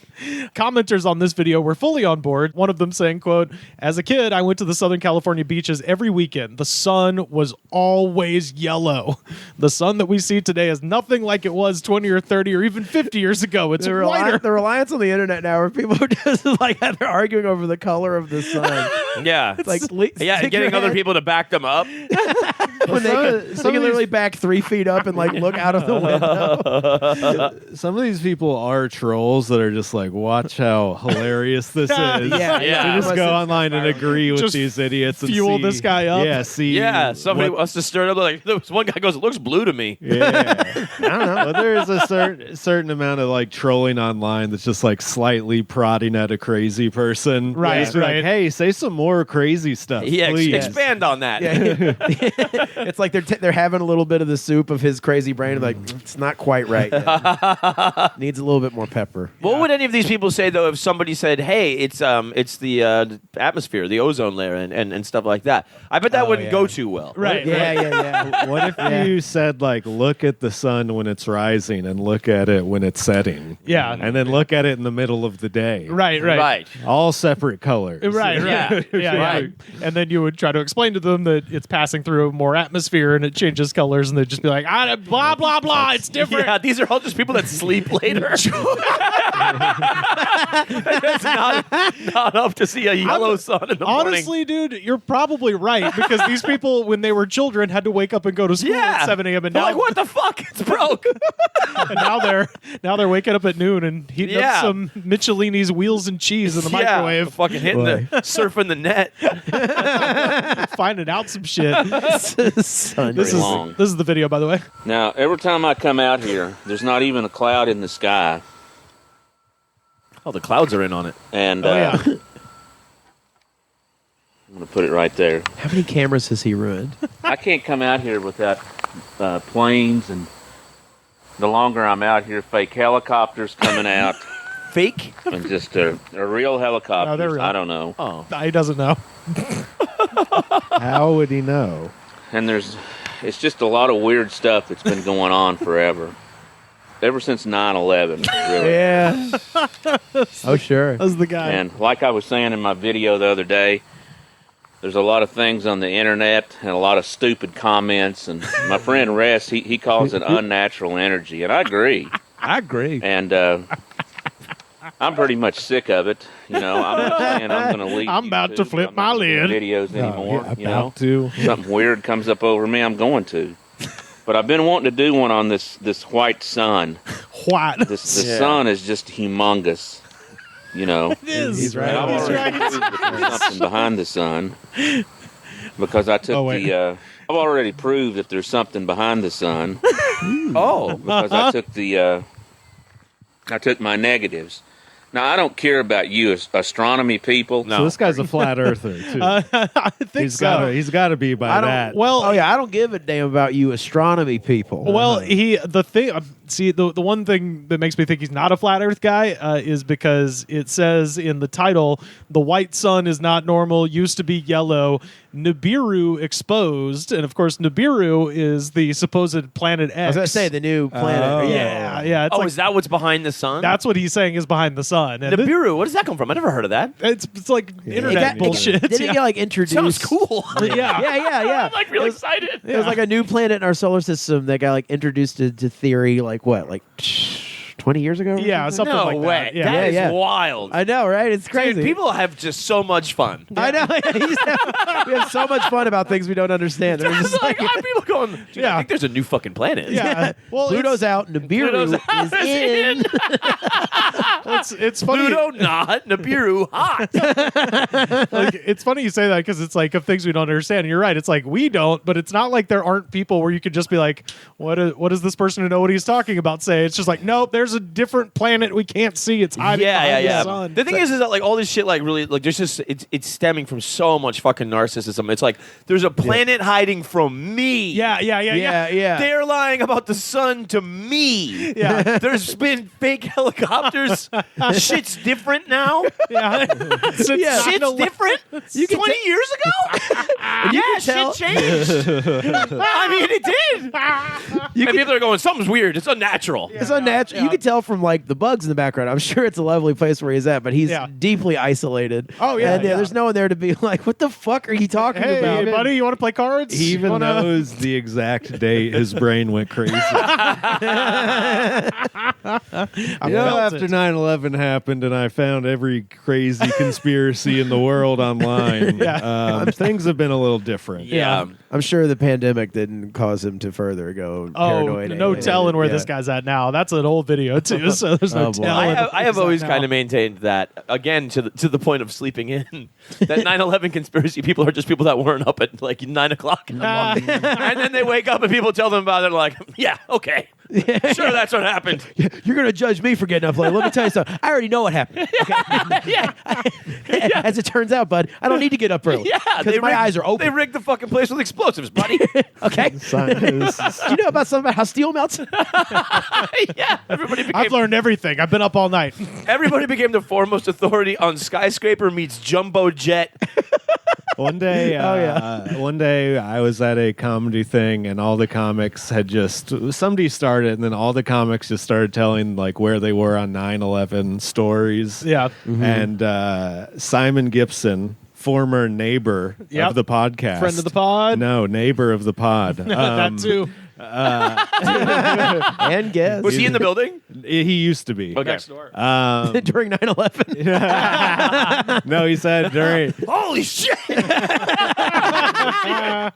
Commenters on this video were fully on board. One of them saying, quote, as a kid, I went to the Southern California beaches every weekend. The sun was always yellow. The sun that we see today is nothing like it was 20 or 30 or even 50 years ago. It's whiter. The reliance on the internet now, where people are just like they're arguing over the color of the sun. Yeah. It's like and getting other people to back them up. when they can literally back 3 feet up and like look out of the window. Some of these people are trolls that are just like, watch how hilarious this is. Yeah. They just go online and agree with Just these idiots and fuel see- this guy up. Yeah, see. Yeah. Somebody what- wants to stir it up. Like, there was one guy goes, it looks blue to me. Yeah. I don't know. But there is a certain amount of like trolling online that's just like slightly prodding at a crazy person. Right, Just be right. like, hey, say some more crazy stuff. Yeah. please. Expand on that. Yeah. It's like they're having a little bit of the soup of his crazy brain. Like it's not quite right yet. Needs a little bit more pepper. What would any of these people say though if somebody said, "Hey, it's the atmosphere, the ozone layer, and stuff like that"? I bet that wouldn't go too well. Right. Yeah. What if you said like, look at the sun when it's rising and look at it when it's setting? Yeah. And then look at it in the middle of the day. Right. All separate colors. Right. Yeah. Right. And then you would try to explain to them that it's passing through more atmosphere and it changes colors, and they'd just be like, blah, blah, blah, it's different. Yeah, these are all just people that sleep later. It's not up to see a yellow sun in the morning. Honestly, dude, you're probably right, because these people, when they were children, had to wake up and go to school at 7 a.m. and They're now like, what the fuck? It's broke. and now they're waking up at noon and heating up some Michelini's wheels and cheese in the microwave, fucking hitting surfing the net. finding out some shit. Sun This long. is the video, by the way. Now, every time I come out here, there's not even a cloud in the sky. Oh, the clouds are in on it. And yeah. I'm going to put it right there. How many cameras has he ruined? I can't come out here without planes, and the longer I'm out here, fake helicopters coming out, Fake? and just they're real helicopters. No, they're real. I don't know. Oh. He doesn't know. How would he know? And it's just a lot of weird stuff that's been going on forever. Ever since 9/11, really. Yeah. Oh, sure. That's the guy. And like I was saying in my video the other day, there's a lot of things on the internet and a lot of stupid comments. And my friend Ress, he calls it unnatural energy. And I agree. I agree. And I'm pretty much sick of it. I'm not saying I'm going to leave. I'm about to YouTube, flip I'm my not gonna do lid. videos anymore. About to. Something weird comes up over me, I'm going to. But I've been wanting to do one on this white sun. What? The sun is just humongous. It is. He's right. And I've He's already right. proved that there's something behind the sun because I took I've already proved that there's something behind the sun. Because I took I took my negatives. Now, I don't care about you astronomy people. So this guy's a flat earther too. I think He's got to be by that. Well, Oh yeah, I don't give a damn about you astronomy people. Well, the one thing that makes me think he's not a flat Earth guy is because it says in the title, "The white sun is not normal. Used to be yellow. Nibiru exposed," and of course, Nibiru is the supposed planet X. I was gonna say the new planet. Yeah. It's Oh, like, is that what's behind the sun? that's what he's saying is behind the sun. And Nibiru. Where does that come from? I never heard of that. it's like internet bullshit. Didn't it get like introduced? Sounds cool. Yeah. Yeah. I'm like really excited. It was like a new planet in our solar system that got like introduced to theory like what, like 20 years ago? or Yeah, something No like way. that. Yeah. That is Yeah. wild. I know, right? It's crazy. Dude, people have just so much fun. I know. We have so much fun about things we don't understand. They're just It's like, people going, dude, I think there's a new fucking planet. Yeah. Well, Pluto's out, Nibiru is in. it's funny. Pluto not, Nibiru hot. Like, it's funny you say that because it's like of things we don't understand. And you're right. It's like we don't, but it's not like there aren't people where you could just be like, what does this person who know what he's talking about say? It's just like, nope, there's a different planet we can't see. It's hiding behind the sun. The thing is that like all this shit, like really, like there's just it's stemming from so much fucking narcissism. It's like there's a planet hiding from me. Yeah. They're lying about the sun to me. Yeah. There's been fake helicopters. Shit's different now. Yeah. Shit's different. 20 years ago. Yeah, shit changed. I mean, it did. And people are going, something's weird. It's unnatural. It's unnatural. You can tell from like the bugs in the background. I'm sure it's a lovely place where he's at, but he's deeply isolated. Oh, yeah, and there's no one there to be like, "What the fuck are you talking Hey, about, buddy, you want to play cards? He even knows the exact date his brain went crazy. After 9/11 happened and I found every crazy conspiracy in the world online, things have been a little different. Yeah. I'm sure the pandemic didn't cause him to further go paranoid. No telling where this guy's at now. That's an old video too, so there's no boy. telling. I have always kind of of maintained that, again, to the point of sleeping in, that 9/11 conspiracy people are just people that weren't up at like 9 o'clock in the morning. And then they wake up and people tell them about it, like, yeah, okay. Sure, that's what happened. You're going to judge me for getting up late. Let me tell you something. I already know what happened. Okay? As it turns out, bud, I don't need to get up early. Yeah, because my eyes are open. They rigged the fucking place with explosives, buddy. Okay. Do you know about something about how steel melts? Yeah, everybody became, I've learned everything. I've been up all night. everybody became the foremost authority on skyscraper meets jumbo jet. One day, one day I was at a comedy thing, and all the comics had somebody started, and then all the comics just started telling like where they were on 9/11 stories. Yeah. And Simon Gibson, former neighbor of the podcast, Friend of the pod? no, neighbor of the pod, That too. And guess. Was he in the building? He used to be. Okay. during 9/11? No, he said during Holy shit!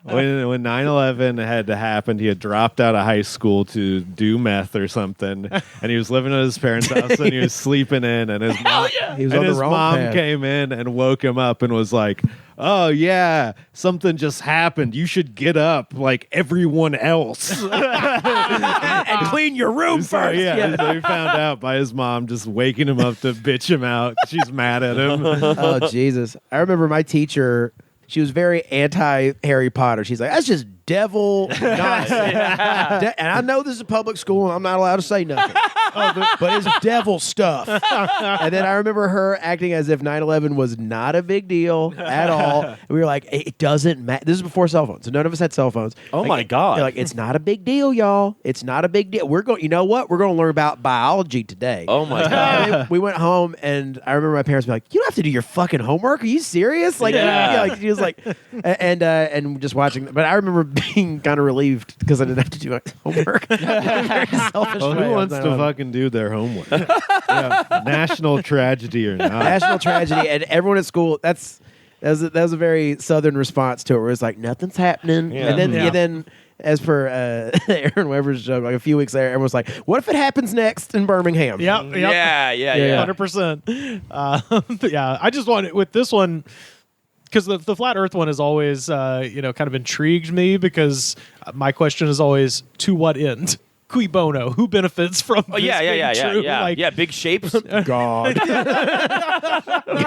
when 9/11 had happened, he had dropped out of high school to do meth or something, and he was living at his parents' house, and he was sleeping in, and his mom, He was and on the his wrong mom path. came in and woke him up and was like, "Oh yeah, something just happened. You should get up like everyone else And clean your room So, first. so he found out by his mom just waking him up to bitch him out. She's mad at him. Oh, Jesus. I remember my teacher, she was very anti-Harry Potter. She's like, that's just devil nonsense. And I know this is a public school, and I'm not allowed to say nothing. But it's devil stuff. And then I remember her acting as if 9/11 was not a big deal at all. And we were like, it doesn't matter. This is before cell phones, so none of us had cell phones. Oh, my God. They're like, it's not a big deal, y'all. It's not a big deal. We're going. You know what? We're going to learn about biology today. Oh, my God. And then we went home, and I remember my parents being like, "You don't have to do your fucking homework. Are you serious?" Like, like she was like, and just watching. But I remember being kind of relieved because I didn't have to do my homework. Very selfish. Well, way. who wants to 9/11. fucking do their homework? National tragedy or not? National tragedy, and everyone at school. That was a very Southern response to it, where it's like nothing's happening, Yeah. and then. As per Aaron Weber's joke, like a few weeks later, everyone was like, "What if it happens next in Birmingham?" Yep. Yeah. 100%. Yeah, I just wanted with this one because the flat Earth one has always kind of intrigued me because my question is always to what end? Cui bono? Who benefits from? Oh, yeah. Like, Big shapes. God.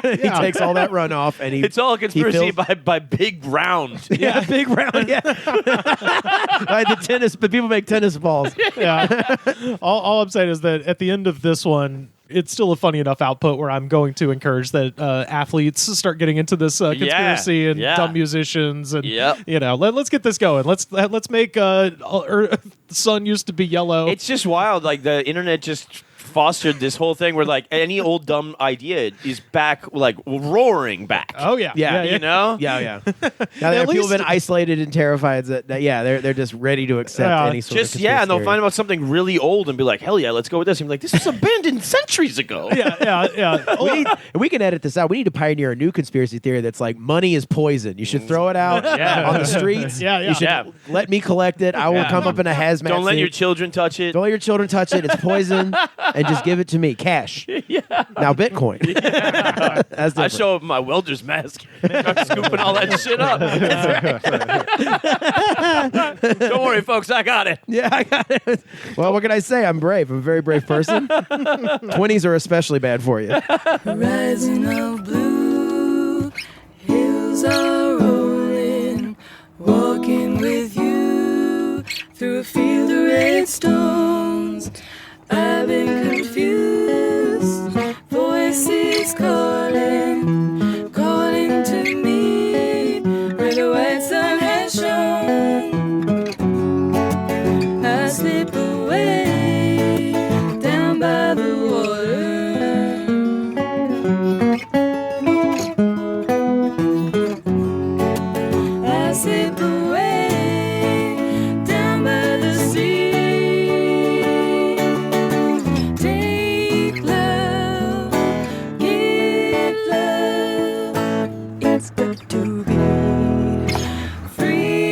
He takes all that runoff, and It's all a conspiracy fills- by Big Round. yeah, big round, yeah. Like the tennis, but people make tennis balls. yeah. All I'm saying is that at the end of this one, it's still a funny enough output where I'm going to encourage that athletes start getting into this conspiracy and dumb musicians and let's get this going. Let's make the sun used to be yellow. It's just wild. Like the internet just fostered this whole thing where like any old dumb idea is back, like roaring back. Oh yeah, Yeah, You know? Yeah. Now that people have been isolated and terrified, they're just ready to accept any sort of Just and they'll theory. find about something really old and be like, hell yeah, let's go with this. And be like, this was abandoned centuries ago. yeah. We can edit this out. We need to pioneer a new conspiracy theory that's like money is poison. You should throw it out on the streets. Yeah. You should let me collect it. I will come up in a hazmat Don't let suit. your children touch it. Don't let your children touch it. It's poison, and just give it to me, cash. Now Bitcoin. That's I different. show up my welder's mask. I'm scooping all that shit up. Don't worry, folks. I got it. Yeah, I got it. Well, what can I say? I'm brave. I'm a very brave person. 20s are especially bad for you. Rising of blue, hills are rolling, walking with you through a field of red stones. I've been confused, voices calling, calling to me, where the white sun has shone. I slip away down by the water. I slip away down by the sea. Take love, give love. It's got to be free.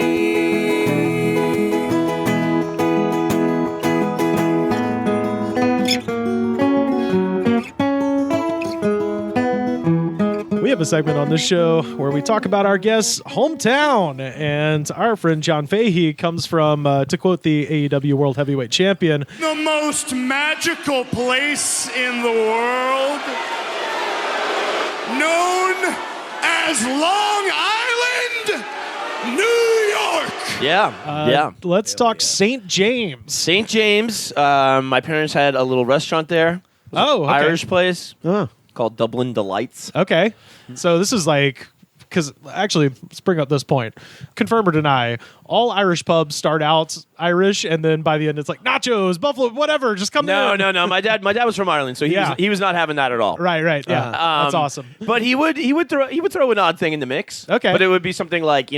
We have a segment on this show where we talk about our guest's hometown, and our friend John Fahy comes from, to quote the AEW World Heavyweight Champion, the most magical place in the world, known as Long Island, New York. Yeah. Let's talk St. James. St. James. My parents had a little restaurant there. Oh, okay. Irish place Oh. called Dublin Delights. Okay. So this is like, because actually, let's bring up this point. Confirm or deny, all Irish pubs start out Irish, and then by the end it's like nachos, buffalo, whatever, just come in. No. My dad was from Ireland, so he was not having that at all. Right, yeah. That's Um, awesome. But he would throw an odd thing in the mix. Okay. But it would be something like,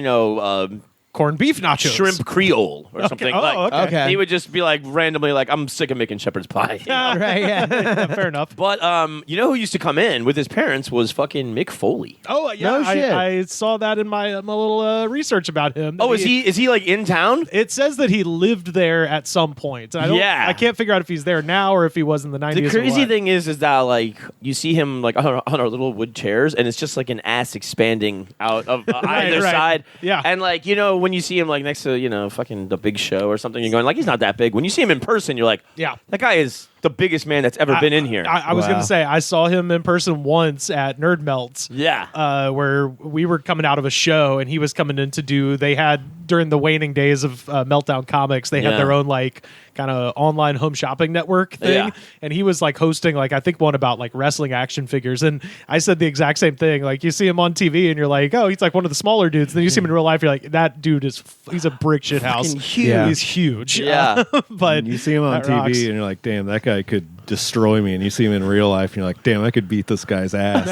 Corned beef nachos. shrimp Creole or something. Oh, like okay. He would just be like randomly like, I'm sick of making shepherd's pie. Right, yeah. Fair enough. But who used to come in with his parents was fucking Mick Foley. Oh, yeah. No shit. I saw that in my little research about him. Oh, is he like in town? It says that he lived there at some point. And I can't figure out if he's there now or if he was in the 90s. The crazy or what. thing is that like you see him like on our little wood chairs, and it's just like an ass expanding out of either right. side. Yeah. And like when you see him like next to fucking the Big Show or something, you're going like he's not that big. When you see him in person, you're like, Yeah. that guy is the biggest man that's ever been in here. I was going Wow. to say, I saw him in person once at Nerd Melts. Yeah. Where we were coming out of a show and he was coming in to do, they had during the waning days of Meltdown Comics, they had Yeah. their own like kind of online home shopping network thing. Yeah. And he was like hosting like, I think one about like wrestling action figures. And I said the exact same thing. Like you see him on TV and you're like, oh, he's like one of the smaller dudes. Then you see him in real life. You're like, that dude he's a brick shit house. Fucking huge. Yeah. He's huge. Yeah. But You see him on that TV rocks. and you're like, damn, that guy could destroy me. And you see him in real life and you're like, damn, I could beat this guy's ass.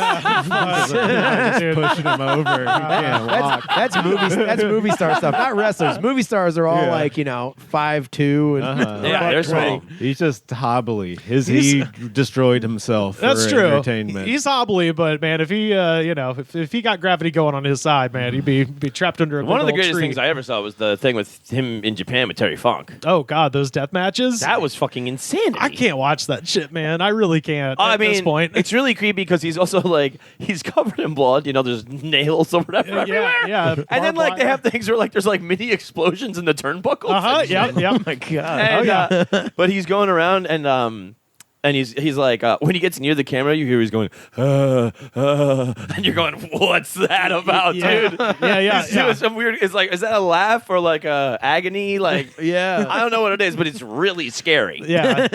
Dude. Pushing him over. He can't walk. That's movie star stuff, not wrestlers. Movie stars are all like 5'2" and Yeah, they're small. He's just hobbly. He destroyed himself That's for true. entertainment. He's hobbly, but man, if he, if he got gravity going on his side, man, he'd be trapped under a One of the big old greatest tree. things I ever saw was the thing with him in Japan with Terry Funk. Oh God, those death matches. That was fucking insanity. I can't watch that shit, man. I really can't. I at mean, this point, it's really creepy because he's also like he's covered in blood. There's nails or whatever everywhere. yeah. And then like barbed they wire. have things where like there's like mini explosions in the turnbuckles. and Yep. shit. my god. And, but he's going around and he's like when he gets near the camera, you hear he's going, and you're going, what's that about, Yeah. dude? Yeah. He's doing some weird. It's like, is that a laugh or like a agony? Like, Yeah. I don't know what it is, but it's really scary. Yeah.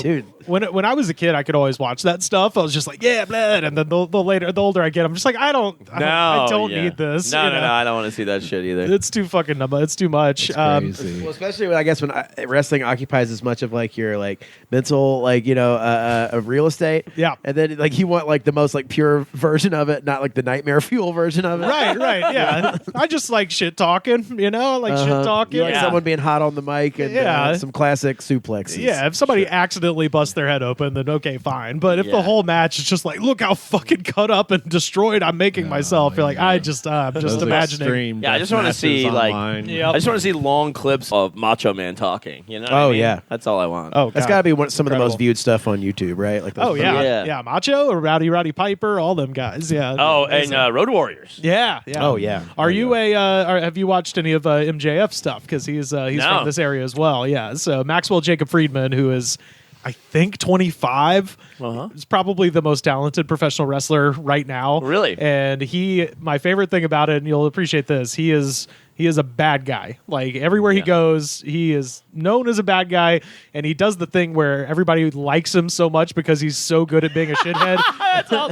Dude. when I was a kid, I could always watch that stuff. I was just like, yeah, blood. And then the older I get, I'm just like, I don't need this. No, I don't want to see that shit either. It's too fucking numb. It's too much. Well, especially when wrestling occupies as much of like your like mental of real estate. Yeah. And then like you want like the most like pure version of it, not like the nightmare fuel version of it. Right. Yeah. I just like shit talking. Shit talking. You like someone being hot on the mic and some classic suplexes. Yeah. If somebody accidentally busts their head open, then okay, fine. But if the whole match is just like, look how fucking cut up and destroyed I'm making myself, you're like, I'm just imagining. Yeah, I just want to see online. I just want to see long clips of Macho Man talking. You know? What I mean? Yeah, that's all I want. Oh, that's got to be some of the most viewed stuff on YouTube, right? Like, yeah, Macho or Rowdy Piper, all them guys. Yeah. Oh, and Road Warriors. Yeah. Oh, yeah. Are you have you watched any of MJF stuff? Because he's from this area as well. Yeah. So Maxwell Jacob Friedman, who is, I think, 25, is probably the most talented professional wrestler right now. Really? And my favorite thing about it, and you'll appreciate this, he is a bad guy. Like everywhere he goes, he is known as a bad guy, and he does the thing where everybody likes him so much because he's so good at being a shithead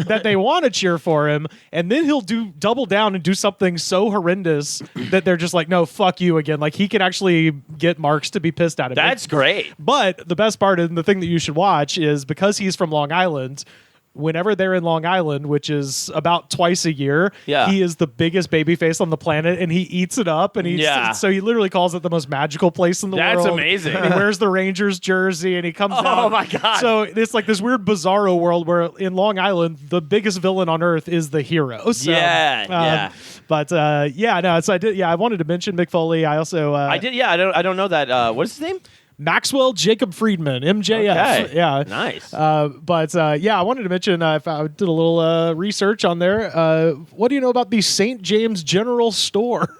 that they want to cheer for him, and then he'll double down and do something so horrendous that they're just like, no, fuck you again. Like he can actually get marks to be pissed at him. That's great. But the best part and the thing that you should watch is because he's from Long Island, whenever they're in Long Island, which is about twice a year, he is the biggest babyface on the planet, and he eats it up. And so he literally calls it the most magical place in the world. That's amazing. And he wears the Rangers jersey, and he comes out. Oh my god! So it's like this weird bizarro world where in Long Island, the biggest villain on earth is the hero. So, But So I did. Yeah, I wanted to mention Mick Foley. I also I did. Yeah, I don't know that. What's his name? Maxwell Jacob Friedman, MJF. Okay. Yeah. Nice. I wanted to mention, I did a little research on there. What do you know about the St. James General Store?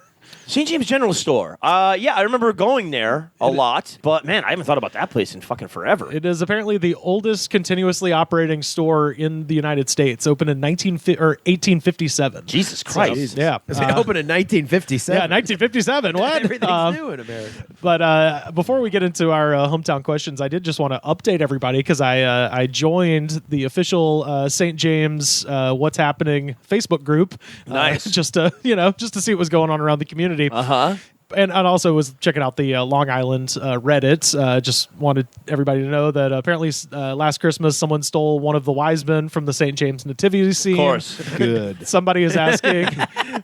St. James General Store. I remember going there a lot, but man, I haven't thought about that place in fucking forever. It is apparently the oldest continuously operating store in the United States. Opened in 1857. Jesus Christ! Yeah, it opened in 1957. Yeah, 1957. What? Everything's new in America. But before we get into our hometown questions, I did just want to update everybody because I joined the official St. James What's Happening Facebook group. Nice, just to see what was going on around the community. And also was checking out the Long Island Reddit. Just wanted everybody to know that apparently last Christmas someone stole one of the wise men from the St. James Nativity scene. Of course. Good. Somebody is asking,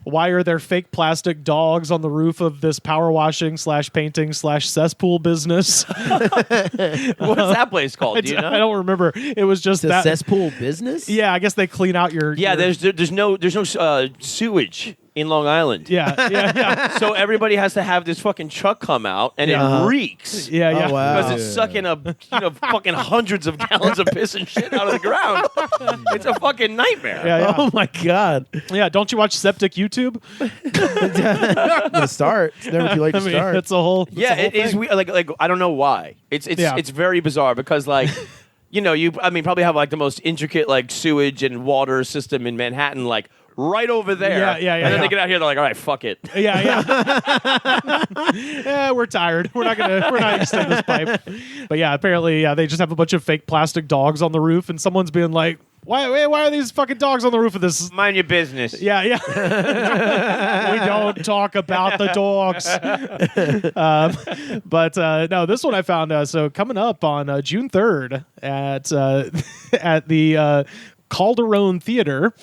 why are there fake plastic dogs on the roof of this power washing / painting / cesspool business? What is that place called? Do you know? I don't remember. It was just the that cesspool business. Yeah, I guess they clean out your. There's no sewage in Long Island. Yeah. So everybody has to have this fucking truck come out, and it reeks. Yeah. Oh, wow. Because it's sucking up, fucking hundreds of gallons of piss and shit out of the ground. It's a fucking nightmare. Yeah. Oh my god. Yeah. Don't you watch Septic YouTube? The start. It's never too late to start. That's a whole. It is weird. Like I don't know why. It's very bizarre because like. You probably have like the most intricate like sewage and water system in Manhattan, like right over there. Yeah. And then they get out here, they're like, all right, fuck it. Yeah. Yeah, we're tired. We're not gonna extend this pipe. But yeah, apparently, they just have a bunch of fake plastic dogs on the roof, and someone's being like, Why are these fucking dogs on the roof of this? Mind your business. Yeah. We don't talk about the dogs. No, this one I found. So coming up on June 3rd at the Calderone Theater,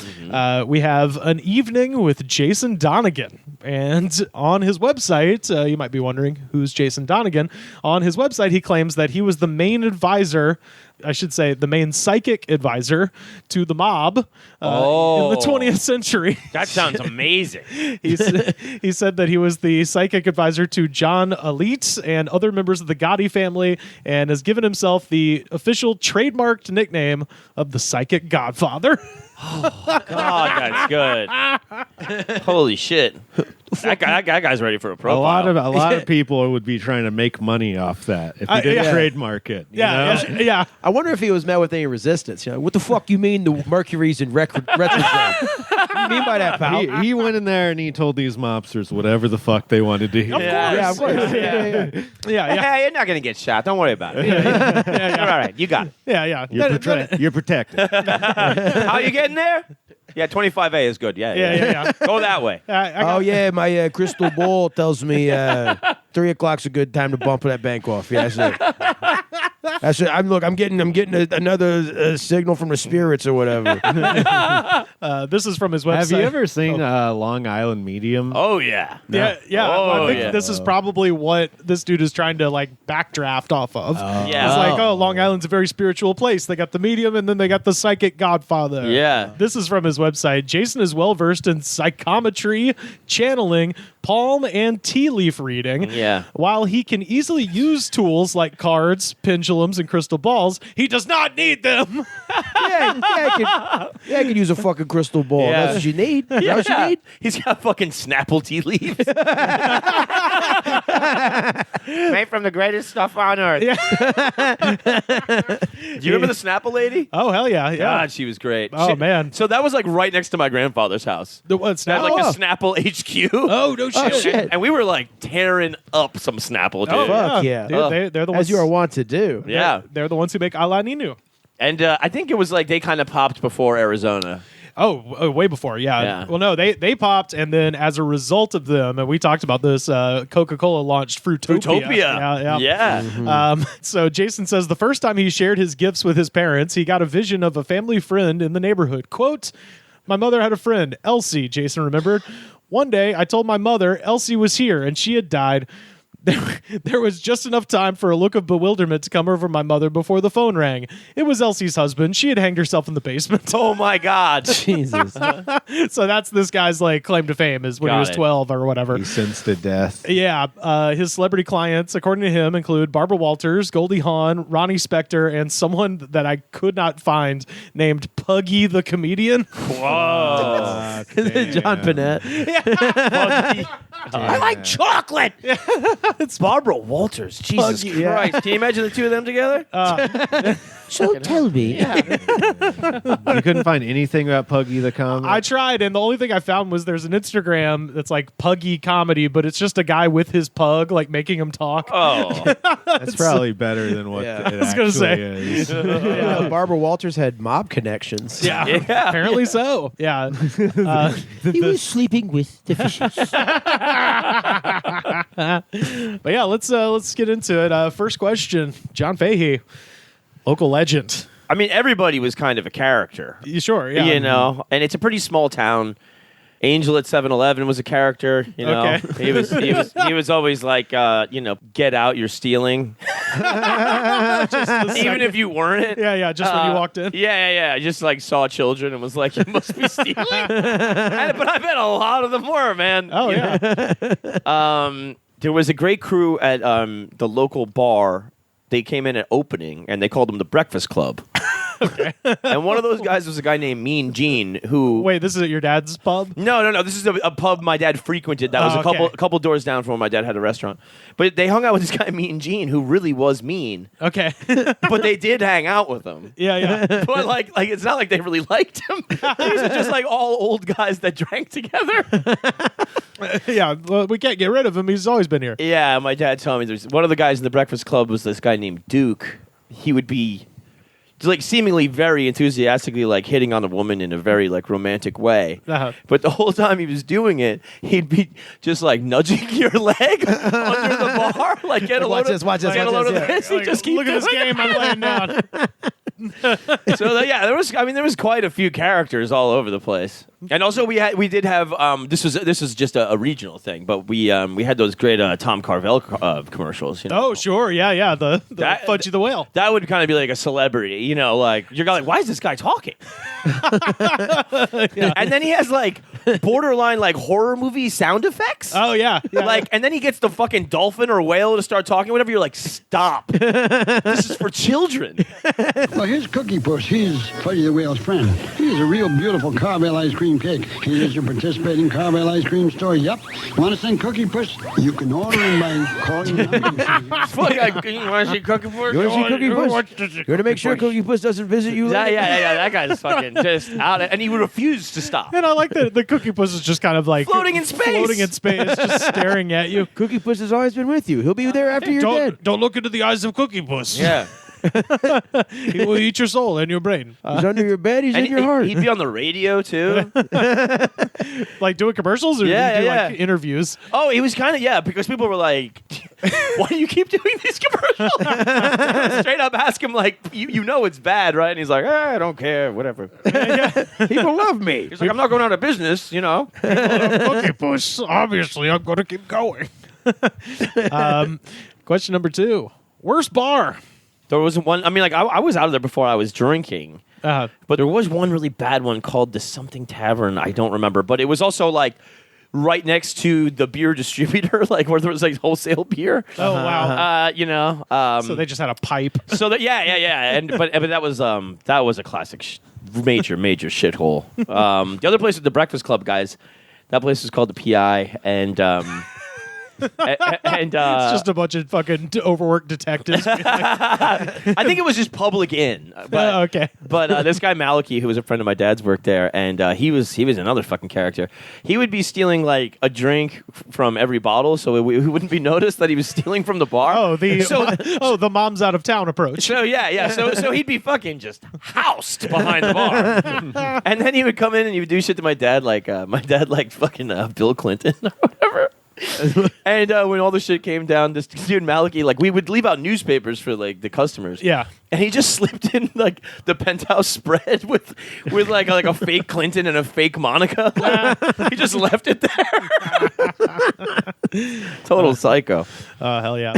we have an evening with Jason Donegan. And on his website, you might be wondering, who's Jason Donegan? On his website, he claims that he was the main advisor, I should say the main psychic advisor to the mob in the 20th century. That sounds amazing. He said that he was the psychic advisor to John Elite and other members of the Gotti family, and has given himself the official trademarked nickname of the Psychic Godfather. Oh, God, that's good. Holy shit. That guy's ready for a profile. A lot of people would be trying to make money off that if you didn't trademark it. You know? Yeah. I wonder if he was met with any resistance. You know, what the fuck you mean the Mercury's in retrograde? What do you mean by that, pal? He went in there and he told these mobsters whatever the fuck they wanted to hear. Of course. Hey, you're not going to get shot. Don't worry about it. You're all right. You got it. Yeah. You're protected. How you getting there? Yeah, 25A is good. Yeah. Go that way. My crystal ball tells me 3 o'clock's a good time to bump that bank off. Yeah, that's it. I'm getting another signal from the spirits or whatever. This is from his website. Have you ever seen Long Island Medium? Oh yeah. Yeah. Oh, I think this is probably what this dude is trying to like backdraft off of. Yeah. It's like, Long Island's a very spiritual place. They got the medium and then they got the psychic godfather. Yeah. This is from his website. Jason is well versed in psychometry, channeling, palm and tea leaf reading. Yeah. While he can easily use tools like cards, pendulums, and crystal balls, he does not need them. I could use a fucking crystal ball. Yeah. That's what you need. That's what you need. He's got fucking Snapple tea leaves. Made from the greatest stuff on earth. Yeah. Do you remember the Snapple lady? Oh, hell yeah. God, she was great. Oh, man. So that was like right next to my grandfather's house. The what, They had like a Snapple HQ. Oh, no shit. shit. And we were like tearing up some Snapple, dude. Oh, Fuck yeah. Dude, they're the ones. As you are wont to do. Yeah. They're the ones who make Ala Ninu. And I think it was like they kind of popped before Arizona. Oh, way before, yeah. Well, no, they popped, and then as a result of them, and we talked about this, Coca-Cola launched Fruitopia. Yeah. So Jason says the first time he shared his gifts with his parents, he got a vision of a family friend in the neighborhood. Quote, "My mother had a friend, Elsie," Jason remembered. "One day, I told my mother Elsie was here, and she had died. There was just enough time for a look of bewilderment to come over my mother before the phone rang. It was Elsie's husband. She had hanged herself in the basement." Oh my God. Jesus. So that's this guy's like claim to fame is when he was 12 or whatever. He sensed death. Yeah. His celebrity clients, according to him, include Barbara Walters, Goldie Hawn, Ronnie Spector, and someone that I could not find named Puggy the Comedian. Whoa. John Panette. I like chocolate. It's Barbara Walters. Jesus Puggy, yeah. Christ. Can you imagine the two of them together? So tell me. You couldn't find anything about Puggy the Comic? I tried, and the only thing I found was there's an Instagram that's like Puggy Comedy, but it's just a guy with his pug, like making him talk. Oh. That's probably better than what Yeah. it was gonna actually say. is. Barbara Walters had mob connections. Yeah, apparently so. Yeah. He was sleeping with the fishes. But yeah, let's get into it. First question, John Fahy, local legend. I mean, everybody was kind of a character. You sure? Yeah. You know, and it's a pretty small town. Angel at 7-Eleven was a character, you know. Okay. He was always like, get out, you're stealing. Even if you weren't. Yeah, just when you walked in. Yeah. I just like saw children and was like, you must be stealing. But I bet a lot of them were, man. Oh, yeah. There was a great crew at the local bar. They came in at opening, and they called them the Breakfast Club. Okay. And one of those guys was a guy named Mean Gene, who... Wait, this is at your dad's pub? No. This is a pub my dad frequented. That was a couple doors down from where my dad had a restaurant. But they hung out with this guy, Mean Gene, who really was mean. Okay. But they did hang out with him. Yeah. But like it's not like they really liked him. These are just like all old guys that drank together. Yeah, well, we can't get rid of him. He's always been here. Yeah, my dad told me there's one of the guys in the Breakfast Club was this guy named Duke. He would be like seemingly very enthusiastically like hitting on a woman in a very like romantic way. Uh-huh. But the whole time he was doing it, he'd be just like nudging your leg under the bar, like get a load of this. He just keep look at this game I'm laying down. So there was quite a few characters all over the place. And also we did have this was just a regional thing, but we had those great Tom Carvel commercials. You know? Oh sure, yeah, the Fudgy the Whale. That would kind of be like a celebrity, you know, like you're like, why is this guy talking? And then he has like borderline like horror movie sound effects. Oh yeah. Like, and then he gets the fucking dolphin or whale to start talking, whatever. You're like, stop. This is for children. Well, here's Cookie Puss. He's Fudgy the Whale's friend. He's a real beautiful Carvel ice cream cake. Here's your participating Carvel ice cream store. Yep. Want to send Cookie Puss? You can order him by calling the number. You want to see Cookie Puss? You want to see Cookie Puss? You want to make sure Cookie Puss doesn't visit you later? Yeah. That guy's fucking just out, and he refused to stop. And I like that the Cookie Puss is just kind of like Floating in space, just staring at you. Cookie Puss has always been with you. He'll be there after you're dead. Don't look into the eyes of Cookie Puss. Yeah. He will eat your soul and your brain. He's under your bed. He's in your heart. He'd be on the radio too. Like doing commercials or like interviews? Oh, he was kind of because people were like, "Why do you keep doing these commercials?" Straight up ask him like, "You know it's bad, right?" And he's like, "I don't care, whatever." People love me. He's like, "I'm not going out of business, you know." Cookie Puss. Obviously, I'm going to keep going. Question number 2: worst bar. There was one. I mean, like I was out of there before I was drinking. But there was one really bad one called the something tavern. I don't remember, but it was also like right next to the beer distributor, like where there was like wholesale beer. Oh wow! So they just had a pipe. So that and but that was a classic major shithole. The other place was the Breakfast Club, guys. That place was called the PI, and it's just a bunch of fucking overworked detectives. I think it was just public in. But, okay. But this guy Malachi, who was a friend of my dad's, worked there, and he was another fucking character. He would be stealing like a drink from every bottle, so it wouldn't be noticed that he was stealing from the bar. Oh, the mom's out of town approach. So so he'd be fucking just housed behind the bar, and then he would come in and he would do shit to my dad, like my dad liked fucking Bill Clinton or whatever. And when all the shit came down, this dude Malachi, like we would leave out newspapers for like the customers. Yeah. And he just slipped in like the Penthouse spread with like a fake Clinton and a fake Monica. He just left it there. Total psycho. Oh hell yeah.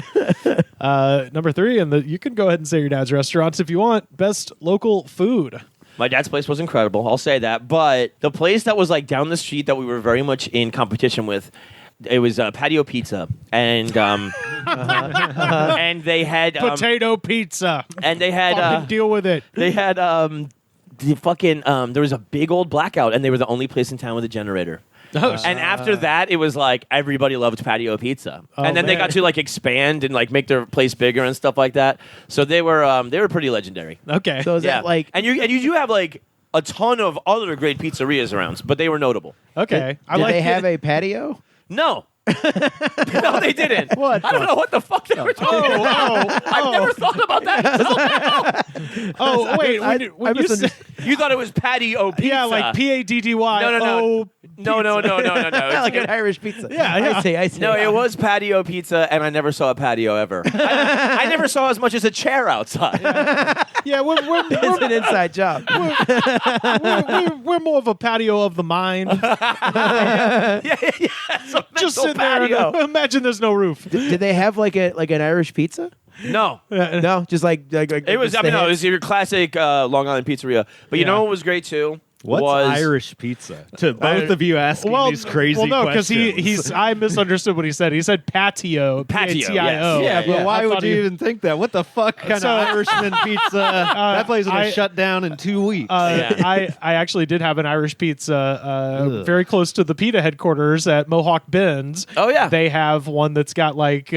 Number 3, and you can go ahead and say your dad's restaurants if you want. Best local food. My dad's place was incredible. I'll say that. But the place that was like down the street that we were very much in competition with, it was Patio Pizza, and and they had potato pizza, and they had deal with it. They had the fucking there was a big old blackout, and they were the only place in town with a generator. And after that, it was like everybody loved Patio Pizza, and then they got to like expand and like make their place bigger and stuff like that. So they were pretty legendary. Okay, so is that like and you do have like a ton of other great pizzerias around, but they were notable. Okay, did they have a patio? No. No, they didn't. What? I don't know what the fuck they were talking about. I've never thought about that until now. Oh, wait. You thought it was Patio Pizza. Yeah, like Paddy. No. Like an Irish pizza. Yeah. I see. No, it was Patio Pizza, and I never saw a patio ever. I never saw as much as a chair outside. Yeah, it's an inside job. We're more of a patio of the mind. Just sit patio. there and imagine there's no roof. Did they have like an Irish pizza? No. No, just like it was. I mean, no, it was your classic Long Island pizzeria. But you know what was great too? What's Irish pizza? To both of you asking these crazy questions. Because I misunderstood what he said. He said patio. Patio, P-A-T-I-O. Yes. Yeah, but why would you even think that? What the fuck kind of Irishman pizza? That place would have shut down in 2 weeks. I actually did have an Irish pizza very close to the PETA headquarters at Mohawk Bends. Oh, yeah. They have one that's got like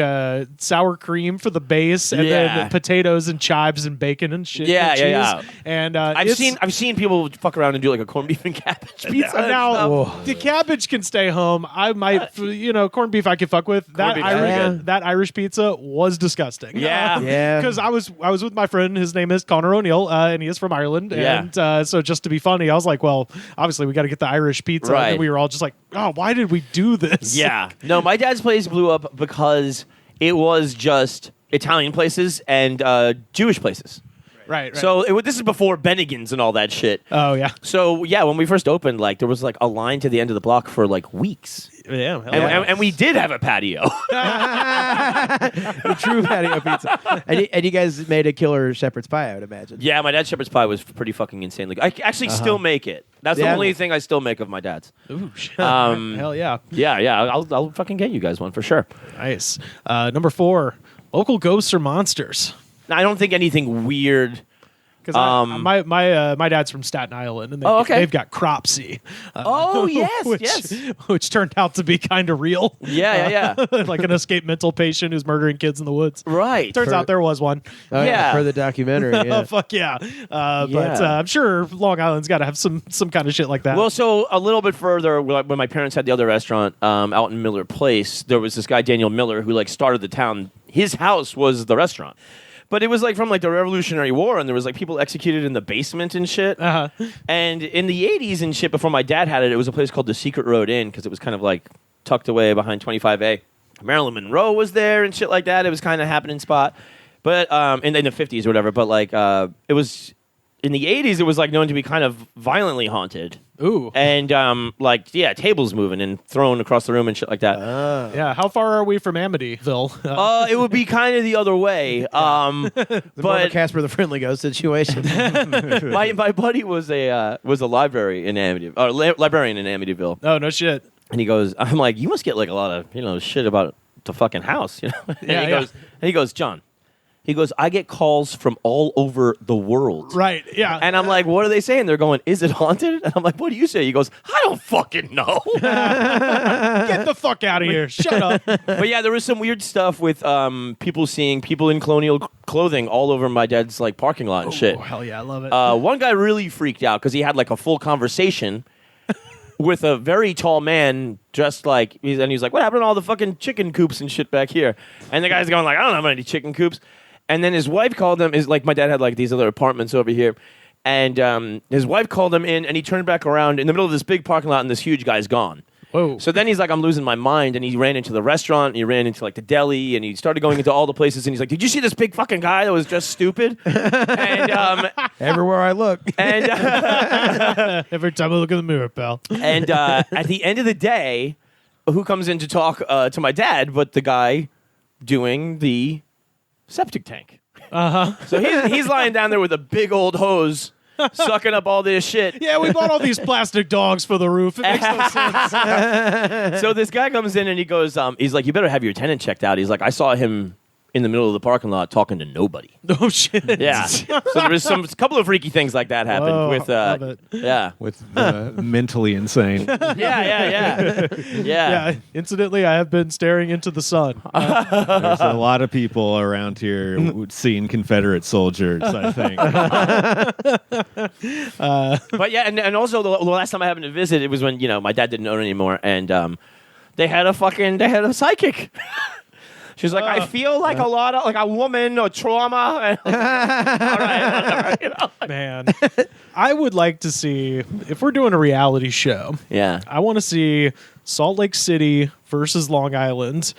sour cream for the base and then potatoes and chives and bacon and shit. Yeah, and cheese. yeah. And I've seen people fuck around and do like a corned beef and cabbage pizza. Now the cabbage can stay home. I might, corned beef I could fuck with. That Irish pizza was disgusting. Yeah, because I was with my friend. His name is Connor O'Neill, and he is from Ireland. Yeah. And so just to be funny, I was like, well, obviously we got to get the Irish pizza. Right. And we were all just like, oh, why did we do this? Yeah. No, my dad's place blew up because it was just Italian places and Jewish places. Right. So this is before Bennigan's and all that shit. Oh yeah. So yeah, when we first opened, like there was like a line to the end of the block for like weeks. Yeah. And we did have a patio. The true patio pizza. And you guys made a killer shepherd's pie, I would imagine. Yeah, my dad's shepherd's pie was pretty fucking insanely good. I actually still make it. That's the only thing I still make of my dad's. Ooh, shit. Hell yeah. Yeah. I'll fucking get you guys one for sure. Nice. Number 4, local ghosts or monsters. Now, I don't think anything weird. Because my dad's from Staten Island, and they've got Cropsey. Which turned out to be kind of real. Yeah. Like an escaped mental patient who's murdering kids in the woods. Right. Turns out there was one. For the documentary. Yeah. Fuck yeah. But I'm sure Long Island's got to have some kind of shit like that. Well, so a little bit further, when my parents had the other restaurant out in Miller Place, there was this guy Daniel Miller who like started the town. His house was the restaurant. But it was like from like the Revolutionary War, and there was like people executed in the basement and shit. And in the 80s and shit, before my dad had it, it was a place called the Secret Road Inn because it was kind of like tucked away behind 25A. Marilyn Monroe was there and shit like that. It was kind of happening spot. But in the 50s or whatever. But like it was in the 80s, it was like known to be kind of violently haunted. Ooh. And tables moving and thrown across the room and shit like that. Yeah, how far are we from Amityville? It would be kind of the other way. But Casper the Friendly Ghost situation. my buddy was a library in Amityville, librarian in Amityville. Oh, no shit. And he goes, I'm like, you must get like a lot of shit about the fucking house, And he goes, John. He goes, I get calls from all over the world. Right, yeah. And I'm like, what are they saying? They're going, is it haunted? And I'm like, what do you say? He goes, I don't fucking know. Get the fuck out of here. Shut up. But yeah, there was some weird stuff with people seeing people in colonial clothing all over my dad's like parking lot and shit. Oh, hell yeah, I love it. One guy really freaked out because he had like a full conversation with a very tall man dressed like, and he's like, what happened to all the fucking chicken coops and shit back here? And the guy's going like, I don't have any chicken coops. And then his wife called him. Is like my dad had like these other apartments over here, and his wife called him in, and he turned back around in the middle of this big parking lot, and this huge guy's gone. Whoa! So then he's like, I'm losing my mind, and he ran into the restaurant, and he ran into like the deli, and he started going into all the places, and he's like, did you see this big fucking guy that was just stupid? And everywhere I look, and every time I look in the mirror, pal. And at the end of the day, who comes in to talk to my dad? But the guy doing the septic tank. So he's lying down there with a big old hose, sucking up all this shit. Yeah, we bought all these plastic dogs for the roof. It makes no sense. So this guy comes in and he goes, he's like, you better have your tenant checked out. He's like, I saw him in the middle of the parking lot talking to nobody. Oh shit! Yeah. So there was a couple of freaky things like that happened love it. With mentally insane. Yeah. Incidentally, I have been staring into the sun. There's a lot of people around here seeing Confederate soldiers, I think. But yeah, and also the last time I happened to visit, it was when my dad didn't own it anymore, and they had a psychic. She's like, I feel like a lot of, like a woman or trauma. All right, Man, I would like to see, if we're doing a reality show, I want to see Salt Lake City versus Long Island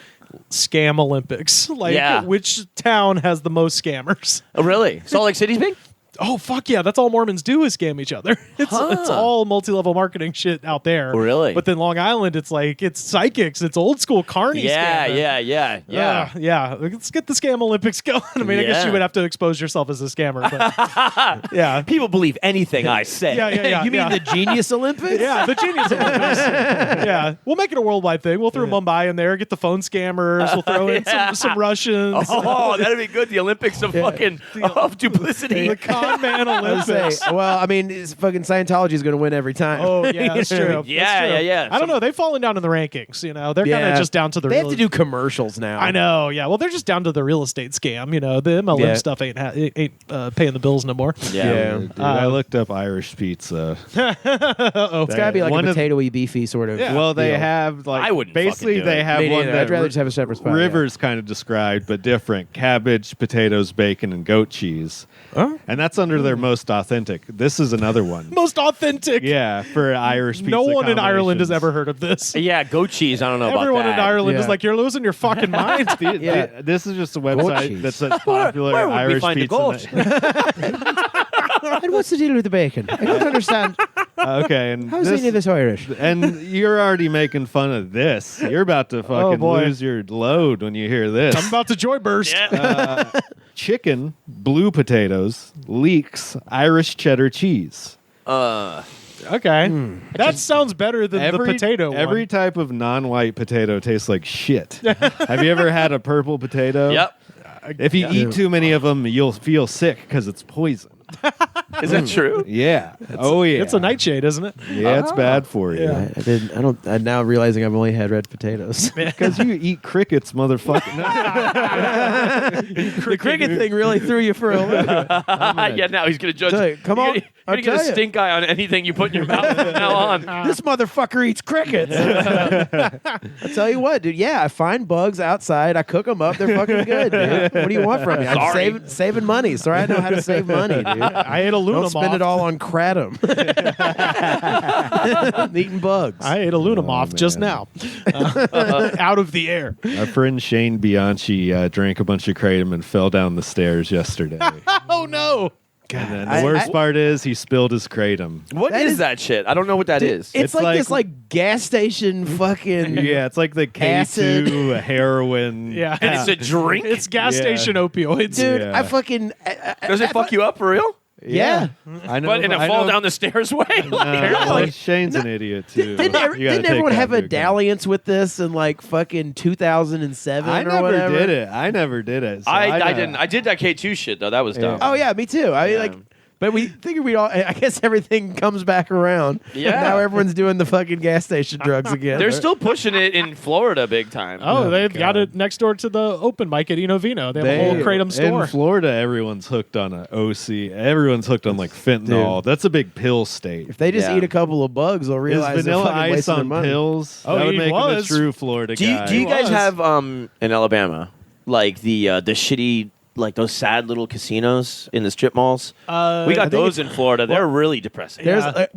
scam Olympics. Like, which town has the most scammers? Oh, really? Salt Lake City's big? Oh, fuck yeah. That's all Mormons do is scam each other. It's all multi-level marketing shit out there. Really? But then Long Island, it's like, it's psychics. It's old school carny scamming. Yeah. Let's get the scam Olympics going. I mean, I guess you would have to expose yourself as a scammer. But yeah. People believe anything I say. Yeah. You mean the Genius Olympics? Yeah, the Genius Olympics. Yeah. We'll make it a worldwide thing. We'll throw Mumbai in there, get the phone scammers. We'll throw in some Russians. Oh, that'd be good. The Olympics of fucking of duplicity. The con man Olympics. Well, I mean, fucking Scientology is going to win every time. Oh, yeah, that's true. Yeah. I don't know. They've fallen down in the rankings. They're kind of just down to the. They have to do commercials now. I know. Yeah. Well, they're just down to the real estate scam. The MLM stuff ain't paying the bills no more. Yeah. Dude, I looked up Irish pizza. It's got to be like a potatoey, beefy sort of. Yeah. Well, they have like I wouldn't basically they have one that I'd rather just have a shepherd's pie. Rivers kind of described, but different: cabbage, potatoes, bacon, and goat cheese. Huh? And that's under their most authentic. This is another one. Most authentic. Yeah, for Irish pizza. No one in Ireland has combinations. ever heard of this. Yeah, goat cheese. I don't know Everyone about that. in Ireland is Yeah. like, you're losing your fucking mind. This is just a website cheese. that says popular where would we Irish find the pizza. goat? And what's the deal with the bacon? I don't understand. Okay, and How is any of this Irish? and you're already making fun of this. You're about to fucking boy. lose your load when you hear this. I'm about to joyburst. Chicken, blue potatoes, leeks, Irish cheddar cheese. Okay. That sounds better than the potato Every one. type of non-white potato tastes like shit. Have you ever had a purple potato? Yep. If you eat too many of them, you'll feel sick because it's poison. Is that true? Yeah. Yeah. It's a nightshade, isn't it? Yeah, it's bad for you. I'm now realizing I've only had red potatoes. Because you eat crickets, motherfucker. The cricket thing really threw you for a loop. Yeah, now he's going to judge. Tell you, come on, You're I'll going to get a tell you. stink eye on anything you put in your mouth from now on. This motherfucker eats crickets. I tell you what, dude. Yeah, I find bugs outside. I cook them up. They're fucking good, dude. What do you want from me? I'm Sorry. saving money. Sorry, I know how to save money, dude. I ate a Luna Don't spend moth. it all on kratom. Eating bugs. I ate a Luna moth just now. Out of the air. Our friend Shane Bianchi drank a bunch of kratom and fell down the stairs yesterday. Oh, no. And then the worst part is he spilled his kratom. What That is is- that shit? I don't know what that is. It's like like- this gas station fucking. Yeah, it's like the Acid. K2 heroin. Yeah. And it's a drink? It's gas Yeah. station opioids. Dude, Yeah. I fucking. Does it fuck you up for real? Yeah. I know. But in a I fall know- down the stairs way? Well, Shane's an idiot too. Didn't, You gotta didn't take everyone that have a into account. dalliance with this in like fucking 2007 I or never whatever? did it. I never did it. So I know. didn't. I did that K2 shit, though. That was dumb. Oh yeah, me too. I Yeah. like, but we figured we all. I guess everything comes back around. Yeah. Now everyone's doing the fucking gas station drugs again. They're still pushing it in Florida big time. Oh, they've got it next door to the open mic at Eno Vino. They have a whole kratom store. In Florida, everyone's hooked on a OC. Everyone's hooked on like fentanyl. Dude. That's a big pill state. If they just Yeah. eat a couple of bugs, they'll Is realize they're Vanilla fucking Ice wasting their on money. pills? Oh, that would he make was. him a true Florida guy. Do you guys was. have in Alabama like the shitty like those sad little casinos in the strip malls? We I got think those in Florida. They're really depressing. There's Yeah.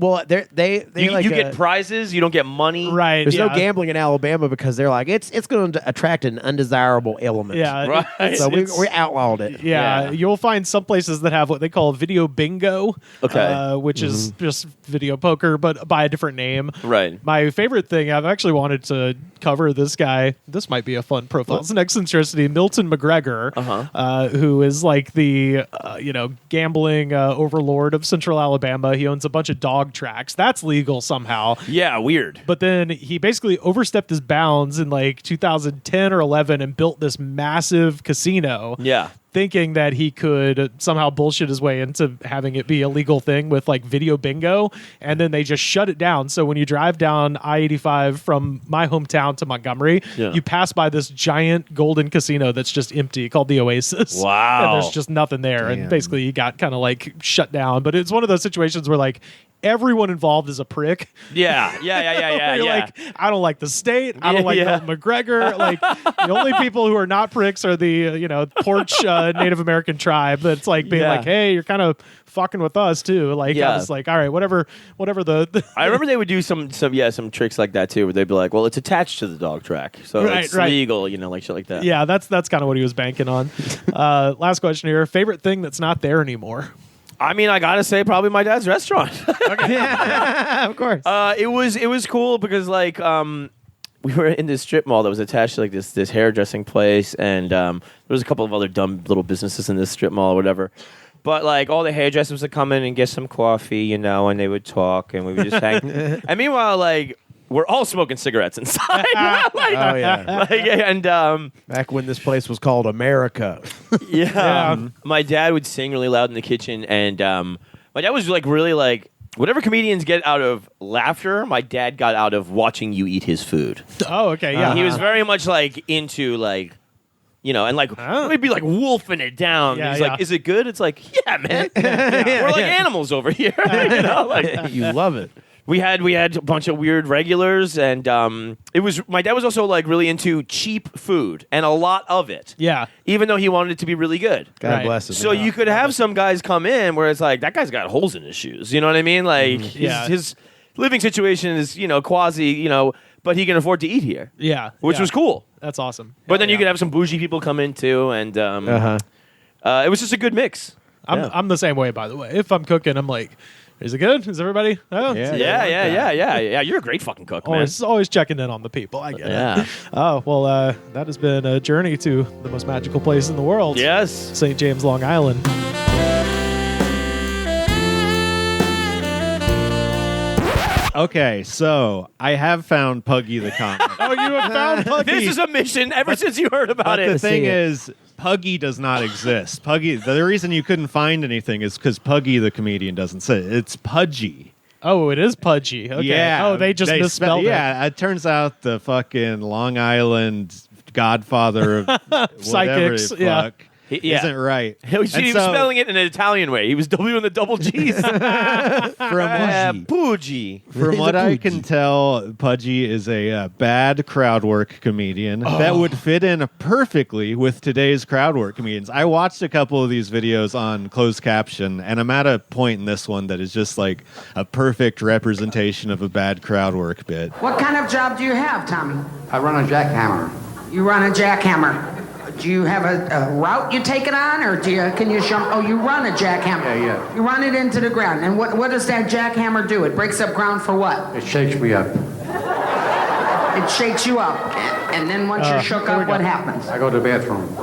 they You, like you get prizes. You don't get money. Right. There's yeah. no gambling in Alabama because they're like it's going to attract an undesirable element. Yeah. Right. So we it's- outlawed it. Yeah, Yeah. you'll find some places that have what they call video bingo, Okay. which is just video poker, but by a different name. Right. My favorite thing, I've actually wanted to cover this guy. This might be a fun profile. It's an eccentricity, Milton McGregor, who is like the gambling overlord of Central Alabama. He owns a bunch of dog tracks. That's legal somehow. Yeah. Weird. But then he basically overstepped his bounds in like 2010 or 11 and built this massive casino. Yeah. Thinking that he could somehow bullshit his way into having it be a legal thing with like video bingo, and then they just shut it down. So when you drive down I-85 from my hometown to Montgomery, Yeah. you pass by this giant golden casino that's just empty called the Oasis. Wow. And there's just nothing there. And Damn. basically he got kind of like shut down. But it's one of those situations where like everyone involved is a prick. Yeah. Yeah. You're like, I don't like the state. I don't like Yeah. Milton McGregor. Like, the only people who are not pricks are the, porch Native American tribe that's like being Yeah. like, hey, you're kind of fucking with us too. Like, Yeah. I was like, all right, whatever the I remember they would do some tricks like that too, where they'd be like, "Well, it's attached to the dog track, so Right, it's right. legal," like shit like that. yeah, that's kind of what he was banking on. Last question here. Favorite thing that's not there anymore? I mean, I gotta say, probably my dad's restaurant. Of course. It was cool because like we were in this strip mall that was attached to like this hairdressing place, and there was a couple of other dumb little businesses in this strip mall or whatever. But like all the hairdressers would come in and get some coffee, and they would talk, and we would just hang. And meanwhile, like we're all smoking cigarettes inside. Like, Oh yeah. and Back when this place was called America. yeah. My dad would sing really loud in the kitchen, and my dad was like really like whatever comedians get out of laughter, my dad got out of watching you eat his food. Oh, okay, yeah. He was very much like into like. And like we'd be like wolfing it down. Yeah, He's yeah. like, "Is it good?" It's like, "Yeah, man, we're like animals over here." Like, You love it. We had a bunch of weird regulars, and my dad was also like really into cheap food and a lot of it. Yeah. Even though he wanted it to be really good. God bless him. So you could have some guys come in where it's like that guy's got holes in his shoes. You know what I mean? Like his living situation is quasi but he can afford to eat here. Yeah. Which was cool. That's awesome. But then you could have some bougie people come in too, and it was just a good mix. I'm the same way, by the way. If I'm cooking, I'm like, is it good? Is everybody? Oh, Yeah. You're a great fucking cook, man. Always checking in on the people. I get it. Oh, well, that has been a journey to the most magical place in the world. Yes. St. James, Long Island. Okay, so I have found Puggy the comic. Oh, you have found Puggy. This is a mission ever since you heard about it. The thing is, Puggy does not exist. Puggy. The reason you couldn't find anything is because Puggy the comedian doesn't say it. It's Pudgy. Oh, it is Pudgy. Okay. Yeah. Oh, they just misspelled it. Yeah, it turns out the fucking Long Island godfather of psychics. whatever the fuck isn't right. He was spelling it in an Italian way. He was doubling the double G's. Pudgy. From what I can tell, Pudgy is a bad crowd work comedian that would fit in perfectly with today's crowd work comedians. I watched a couple of these videos on closed caption, and I'm at a point in this one that is just like a perfect representation of a bad crowd work bit. What kind of job do you have, Tommy? I run a jackhammer. You run a jackhammer. Do you have a route you take it on, or can you jump? Oh, you run a jackhammer. Yeah. You run it into the ground, and what does that jackhammer do? It breaks up ground for what? It shakes me up. It shakes you up, and then once you're shook up, what happens? I go to the bathroom.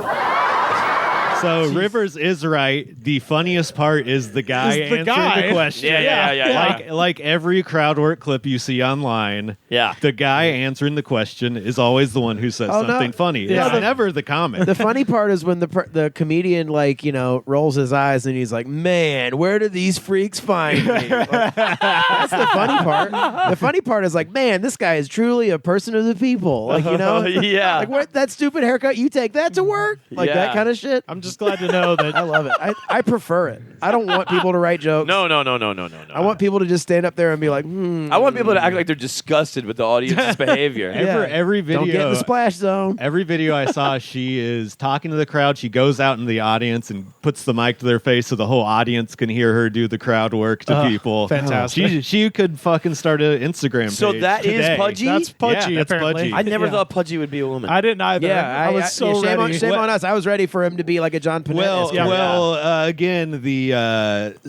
So Rivers is right. The funniest part is the guy answering the question. Yeah. Like every crowd work clip you see online, the guy answering the question is always the one who says something funny. It's never the comic. The funny part is when the comedian rolls his eyes and he's like, "Man, where do these freaks find me?" That's the funny part. The funny part is like, "Man, this guy is truly a person of the people." Like like what that stupid haircut, you take that to work, that kind of shit. I'm just glad to know that. I love it. I prefer it. I don't want people to write jokes. No. I want people to just stand up there and be like, I want people to act like they're disgusted with the audience's behavior. Every video. Don't get in the splash zone. Every video I saw, she is talking to the crowd. She goes out in the audience and puts the mic to their face so the whole audience can hear her do the crowd work to people. Fantastic. She could fucking start an Instagram page. So that today. is Pudgy? That's Pudgy, that's apparently. Pudgy. I never thought Pudgy would be a woman. I didn't either. Yeah, I was so ready. Shame on us. I was ready for him to be like a John Panetta. Again, the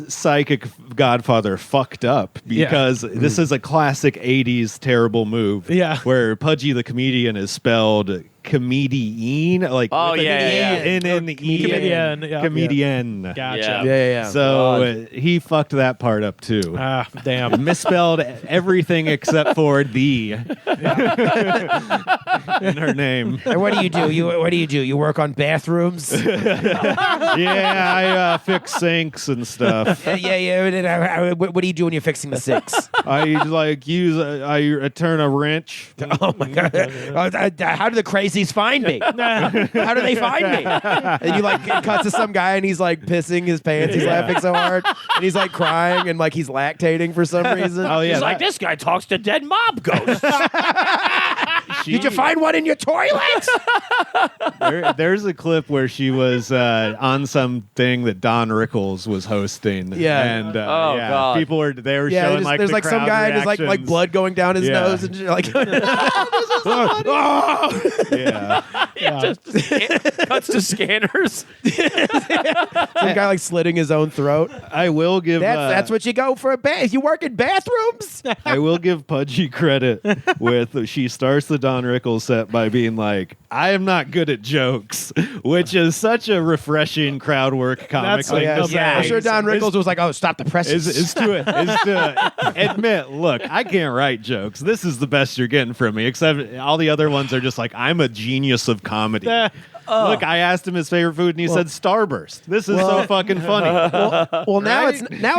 psychic godfather fucked up because this is a classic 80s terrible move. Yeah. Where Pudgy the comedian is spelled comedian, like comedian. Gotcha. Yeah. So he fucked that part up too. Ah, damn. Misspelled everything except for the in her name. And what do you do? You work on bathrooms? I fix sinks and stuff. Yeah. What do you do when you're fixing the sinks? I I turn a wrench. Oh my god! How do the crazies find me? How do they find me? And you cut to some guy and he's like pissing his pants. He's laughing so hard and he's like crying and like he's lactating for some reason. Oh yeah, he's like, this guy talks to dead mob ghosts. Did you find one in your toilet? There's a clip where she was on something that Don Rickles was hosting. Yeah. And God. people were showing like there's the like some crowd guy and reactions. there's like blood going down his nose and like Just cuts to scanners. some guy like slitting his own throat. I will give that's what you go for a bath. You work in bathrooms. I will give Pudgy credit with she starts the Don Rickles set by being like, I am not good at jokes, which is such a refreshing crowd work comic thing to say. I'm sure Don Rickles was like, "Oh, stop the press." Is to admit, look, I can't write jokes. This is the best you're getting from me, except all the other ones are just like, I'm a genius of comedy. Look, I asked him his favorite food, and he said Starburst. This is so fucking funny. Now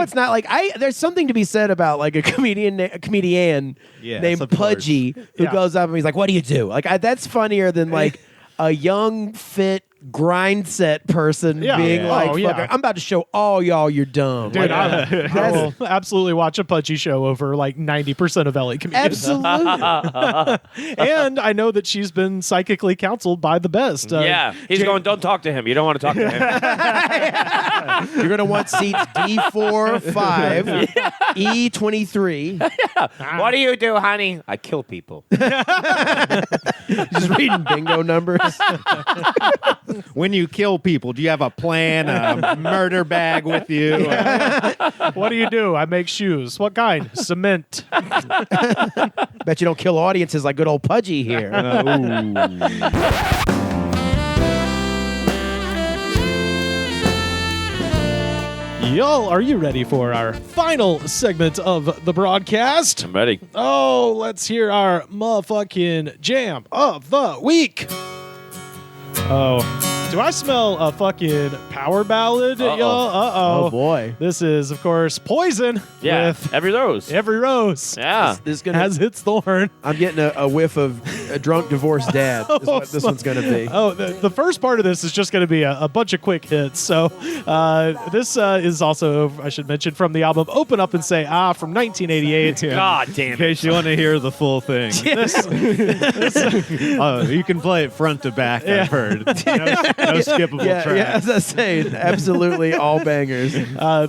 it's not like there's something to be said about like a comedian named Pudgy who goes up and he's like, "What do you do?" Like that's funnier than like a young, fit grind set person being like, "Fuck, I'm about to show all y'all you're dumb." Dude, Like, I will absolutely watch a Pudgy show over like 90% of LA comedians. Absolutely. And I know that she's been psychically counseled by the best. He's going, don't talk to him. You don't want to talk to him. You're going to want seats D4, 5, E23. What do you do, honey? I kill people. Just reading bingo numbers. When you kill people, do you have a plan, a murder bag with you? What do you do? I make shoes. What kind? Cement. Bet you don't kill audiences like good old Pudgy here. Y'all, are you ready for our final segment of the broadcast? I'm ready. Oh, let's hear our motherfucking jam of the week. Oh, do I smell a fucking power ballad, y'all? Uh-oh. Oh, boy. This is, of course, Poison. Yeah, with Every Rose. Every Rose. Yeah. This is gonna, Has its thorn. I'm getting a whiff of a drunk divorced dad is what this one's going to be. Oh, the first part of this is just going to be a bunch of quick hits. So this is also, I should mention, from the album Open Up and Say Ah from 1988. God damn In it. case you want to hear the full thing. You can play it front to back, I've heard. No skippable Yeah, tracks. as I say, absolutely all bangers.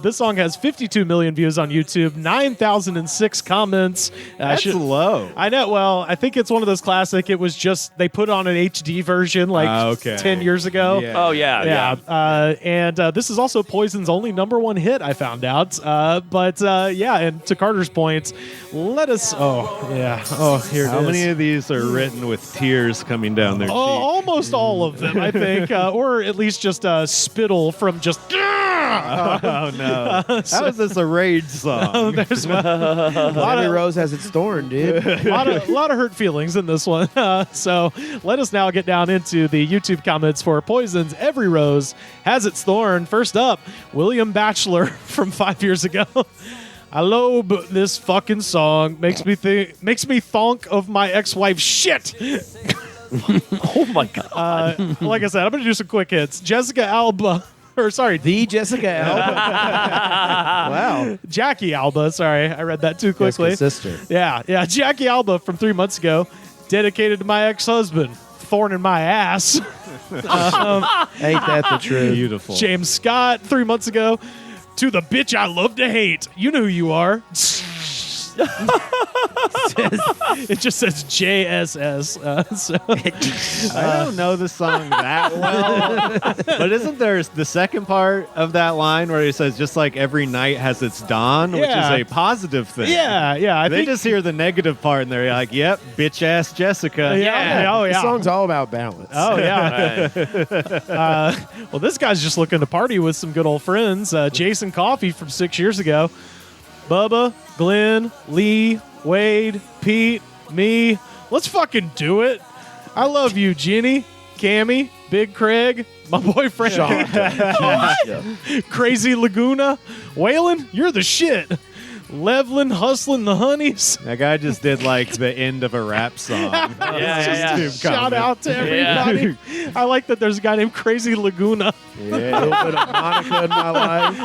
This song has 52 million views on YouTube, 9,006 comments. That's low. I know. Well, I think it's one of those classic. It was just they put on an HD version like 10 years ago. Yeah. Oh, yeah. And this is also Poison's only #1 hit, I found out. And to Carter's point, let us. Oh, yeah. Oh, here it is. How many of these are written with tears coming down their cheeks? Almost all of them, I think, or at least just spittle from just. Oh no! How is this a rage song? There's Every Rose Has Its Thorn, dude. a lot of hurt feelings in this one. So let us now get down into the YouTube comments for Poison's Every Rose Has Its Thorn. First up, William Batchelor from 5 years ago. I love this fucking song. Makes me thonk of my ex-wife's shit. Oh, my God. Like I said, I'm going to do some quick hits. Jessica Alba. Or sorry, The Jessica Alba. Wow. Jackie Alba. Sorry, I read that too quickly. Jessica's sister. Yeah. Jackie Alba from 3 months ago. Dedicated to my ex-husband. Thorn in my ass. Ain't that the truth? Beautiful. James Scott, 3 months ago. To the bitch I love to hate. You know who you are. It just says JSS. I don't know the song that well, but isn't there the second part of that line where he says, just like every night has its dawn, which is a positive thing? Yeah. They just hear the negative part and they're like, yep, bitch ass Jessica. Yeah. Oh, yeah. The song's all about balance. Oh, yeah. Well, this guy's just looking to party with some good old friends. Jason Coffey from 6 years ago. Bubba, Glenn, Lee, Wade, Pete, me. Let's fucking do it. I love you, Jenny, Cammy, Big Craig, my boyfriend, Crazy Laguna. Waylon, you're the shit. Levlin, hustling the honeys. That guy just did like the end of a rap song. Shout out to everybody. I like that there's a guy named Crazy Laguna. Yeah, a little bit of Monica in my life.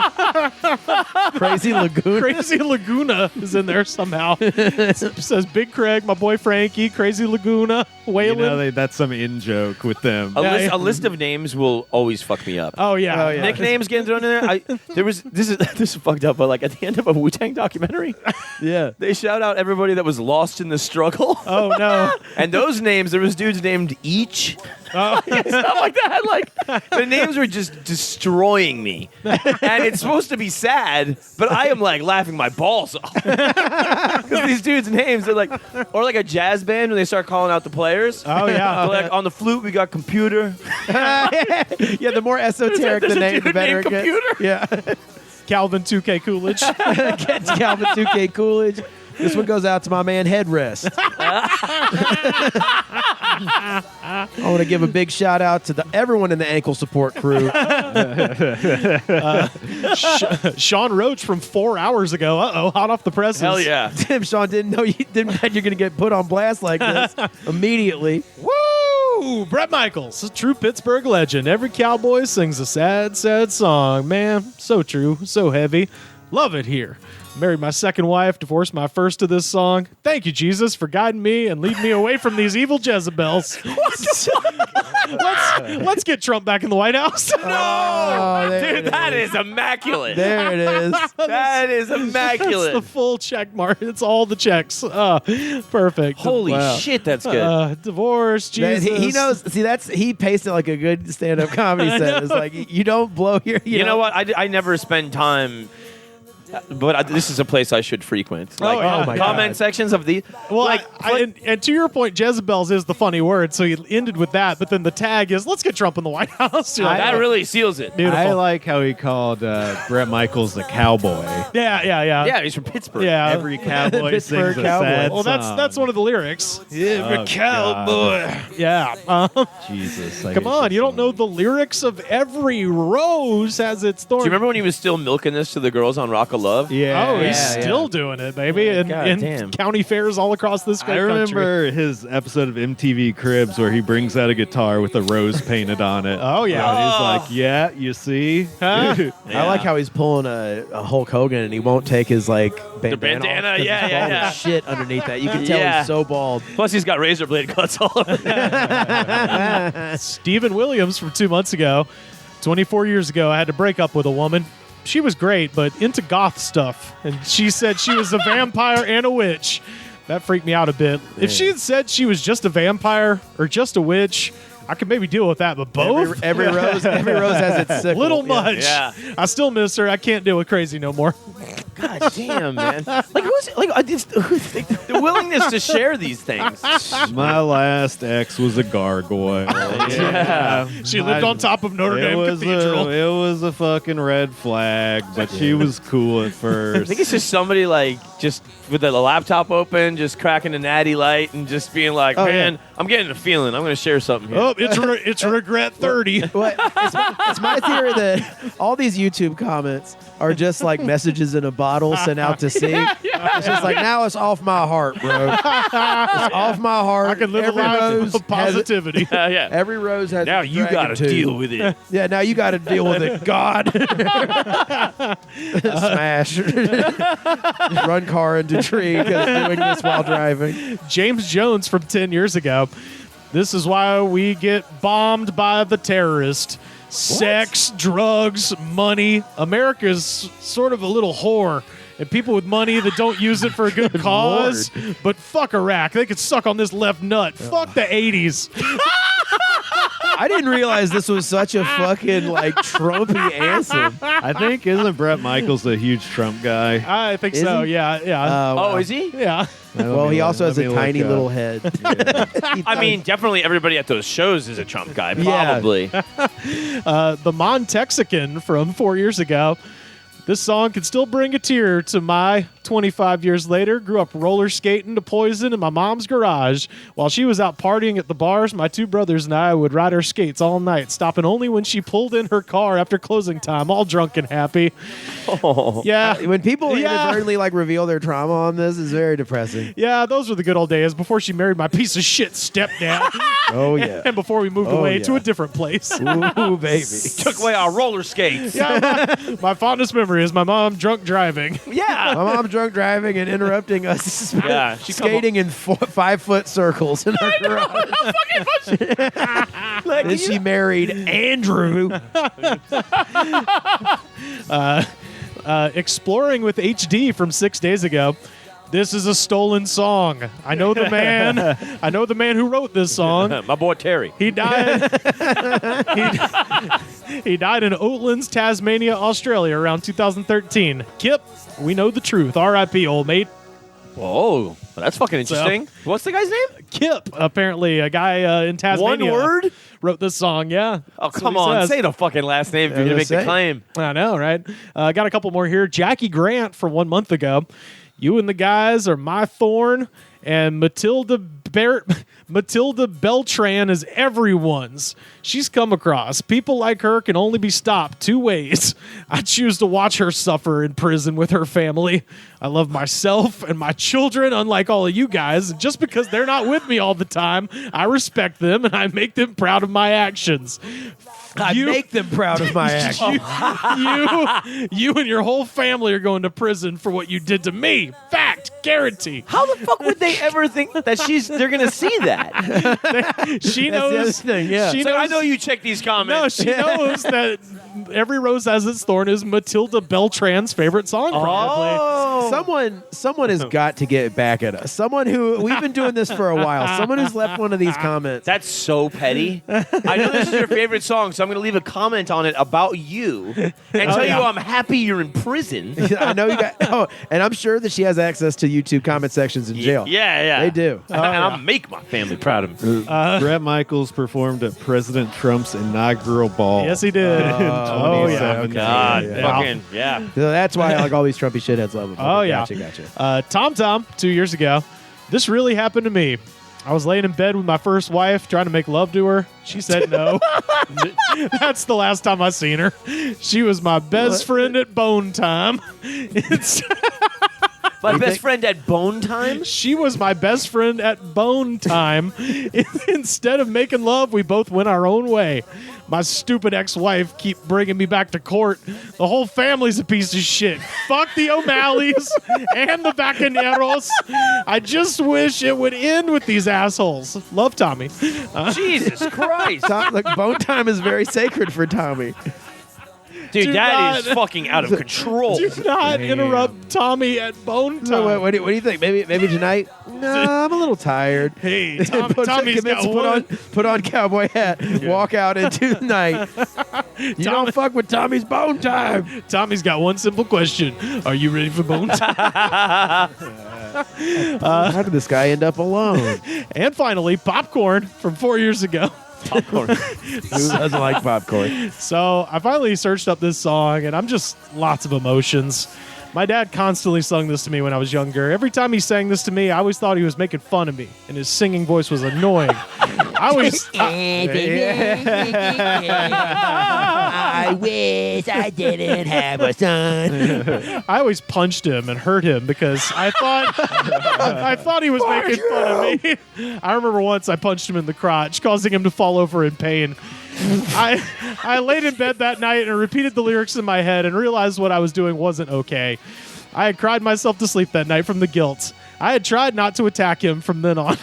Crazy Laguna. Crazy Laguna is in there somehow. It says Big Craig, my boy Frankie, Crazy Laguna, Waylon. You know, that's some in joke with them. A list of names will always fuck me up. Oh yeah. Nicknames getting thrown in there. This is fucked up, but like at the end of a Wu-Tang documentary, they shout out everybody that was lost in the struggle. Oh no. And those names, there was dudes named Each. Stuff like that. Like the names were just destroying me. And it's supposed to be sad, but I am like laughing my balls off. Because these dudes' names, they're like, or like a jazz band when they start calling out the players. Oh yeah. Like on the flute we got computer. Yeah, the more esoteric the name, the better it gets. Computer. Yeah. Calvin 2K Coolidge. Gets Calvin 2K Coolidge. This one goes out to my man Headrest. I want to give a big shout out to everyone in the ankle support crew. Sean Roach from 4 hours ago. Hot off the presses. Hell yeah. Tim Sean didn't know you're going to get put on blast like this immediately. Woo! Woo! Bret Michaels, a true Pittsburgh legend. Every cowboy sings a sad, sad song. Man, so true, so heavy. Love it here. Married my second wife, divorced my first to this song. Thank you, Jesus, for guiding me and leading me away from these evil Jezebels. Let's get Trump back in the White House. Dude, that is immaculate. There it is. That is immaculate. That's the full check mark. It's all the checks. Perfect. Holy shit, that's good. Divorce, Jesus. He knows. See, he paced it like a good stand-up comedy set. It's like you don't blow your. You know what? I never spend time. But this is a place I should frequent. Like, oh my comment God. sections of the Well, and to your point, Jezebels is the funny word, so he ended with that. But then the tag is, let's get Trump in the White House. that really seals it. Beautiful. I like how he called Bret Michaels the cowboy. Yeah. Yeah, he's from Pittsburgh. Yeah. Every cowboy Pittsburgh sings a cowboy. sad Well, song. that's one of the lyrics. Oh, cowboy. Yeah. Jesus. I Come hate on, this you don't song. know the lyrics of Every Rose Has Its Thorn. Do you remember when he was still milking this to the girls on Rock of Love? Yeah. Oh, he's still doing it, baby. In damn. county fairs all across this great I country. remember his episode of MTV Cribs where he brings out a guitar with a rose painted on it. Oh, yeah. And he's like, yeah, you see? Huh? I like how he's pulling a Hulk Hogan and he won't take his like bandana. bandana, off 'cause yeah, there's yeah, all yeah. this shit underneath that. You can tell Yeah. he's so bald. Plus, he's got razor blade cuts all over. Stephen Williams from 2 months ago. 24 years ago, I had to break up with a woman. She was great, but into goth stuff. And she said she was a vampire and a witch. That freaked me out a bit. If she had said she was just a vampire or just a witch, I could maybe deal with that, but both? Every rose has its sickle. Little much. Yeah. I still miss her. I can't deal with crazy no more. God damn, man! Like the willingness to share these things. My last ex was a gargoyle. Yeah. She lived on top of Notre Dame Cathedral. It was a fucking red flag, but she was cool at I first. think it's just somebody like just with the laptop open, just cracking a natty light, and just being like, "Man, I'm getting a feeling. I'm going to share something here." Oh, it's regret 30. Well, it's my theory that all these YouTube comments are just like messages in a bottle sent out to sea. It's just like, now it's off my heart, bro. It's off my heart. I can live Every a life rose of positivity. Yeah. Every rose has Now a you dragon got to too. deal with it. Yeah, now you got to deal with it. God. Smash. Run car into tree because doing this while driving. James Jones from 10 years ago. This is why we get bombed by the terrorist. Sex, drugs, money. America's sort of a little whore. And people with money that don't use it for a good cause. But fuck Iraq. They could suck on this left nut. Fuck the 80s. I didn't realize this was such a fucking like Trumpy answer. I think, isn't Bret Michaels a huge Trump guy? I think Is so. he? Yeah. Oh, is he? Yeah. Well, he also has a tiny little head. I mean, definitely everybody at those shows is a Trump guy, Yeah. probably. The Mon-Texican from 4 years ago. This song can still bring a tear to my 25 years later. Grew up roller skating to Poison in my mom's garage. While she was out partying at the bars, my two brothers and I would ride our skates all night, stopping only when she pulled in her car after closing time, all drunk and happy. Oh. Yeah. When people inadvertently like reveal their trauma on this, is very depressing. Yeah, those were the good old days before she married my piece of shit stepdad. Oh yeah. And before we moved away to a different place. Ooh, baby. Took away our roller skates. Yeah, my fondest memory is my mom drunk driving. Yeah. My mom's drunk driving and interrupting us. Yeah, she skating in 5-foot circles in our garage. Then she married Andrew. Exploring with HD from 6 days ago. This is a stolen song. I know the man. I know the man who wrote this song. My boy Terry. He died. He died in Oatlands, Tasmania, Australia, around 2013. Kip, we know the truth. R.I.P. old mate. Whoa, that's fucking interesting. What's the guy's name? Kip, apparently a guy in Tasmania. One word? Wrote this song. Yeah. Oh, That's come what he on. says. Say the fucking last name if you're going to make the claim. I know, right? Got a couple more here. Jackie Grant from 1 month ago. You and the guys are my thorn, and Matilda Matilda Beltran is everyone's. She's come across. People like her can only be stopped 2 ways. I choose to watch her suffer in prison with her family. I love myself and my children, unlike all of you guys. Just because they're not with me all the time, I respect them and I make them proud of my actions. I make them proud of my actions. You and your whole family are going to prison for what you did to me. Fact, guarantee. How the fuck would they ever think that they're going to see that? She knows. That's the other thing, yeah. She So knows, I know you check these comments. No, she knows that Every Rose Has Its Thorn is Matilda Beltran's favorite song. Probably. Someone has got to get back at us. Someone who we've been doing this for a while. Someone who's left one of these comments. That's so petty. I know this is your favorite song, so I'm going to leave a comment on it about you and tell you I'm happy you're in prison. I know you got. Oh, and I'm sure that she has access to YouTube comment sections in jail. Yeah. They do. And I'll make my family proud of me. Bret Michaels performed at President Trump's inaugural ball. Yes, he did. In 2017. God, Yeah. fucking, yeah. So that's why like all these Trumpy shitheads love him. Oh, yeah. Gotcha. Tom, 2 years ago. This really happened to me. I was laying in bed with my first wife, trying to make love to her. She said no. That's the last time I seen her. She was my best friend at bone time. My best friend at bone time? She was my best friend at bone time. Instead of making love, we both went our own way. My stupid ex-wife keep bringing me back to court. The whole family's a piece of shit. Fuck the O'Malleys and the Bacaneros. I just wish it would end with these assholes. Love, Tommy. Jesus Christ. Look, bone time is very sacred for Tommy. Dude, that is fucking out of control. Do not interrupt Tommy at bone time. So what do you think? Maybe tonight? No, I'm a little tired. Hey, Tommy's got one. Put on cowboy hat. Walk out into the night. You don't fuck with Tommy's bone time. Tommy's got one simple question. Are you ready for bone time? How did this guy end up alone? And finally, Popcorn from 4 years ago. Popcorn. Who doesn't like popcorn? So I finally searched up this song, and I'm just lots of emotions. My dad constantly sung this to me when I was younger. Every time he sang this to me, I always thought he was making fun of me, and his singing voice was annoying. I wish I didn't have a son. I always punched him and hurt him because I thought he was making fun of me. I remember once I punched him in the crotch, causing him to fall over in pain. I laid in bed that night and repeated the lyrics in my head and realized what I was doing wasn't okay. I had cried myself to sleep that night from the guilt. I had tried not to attack him from then on.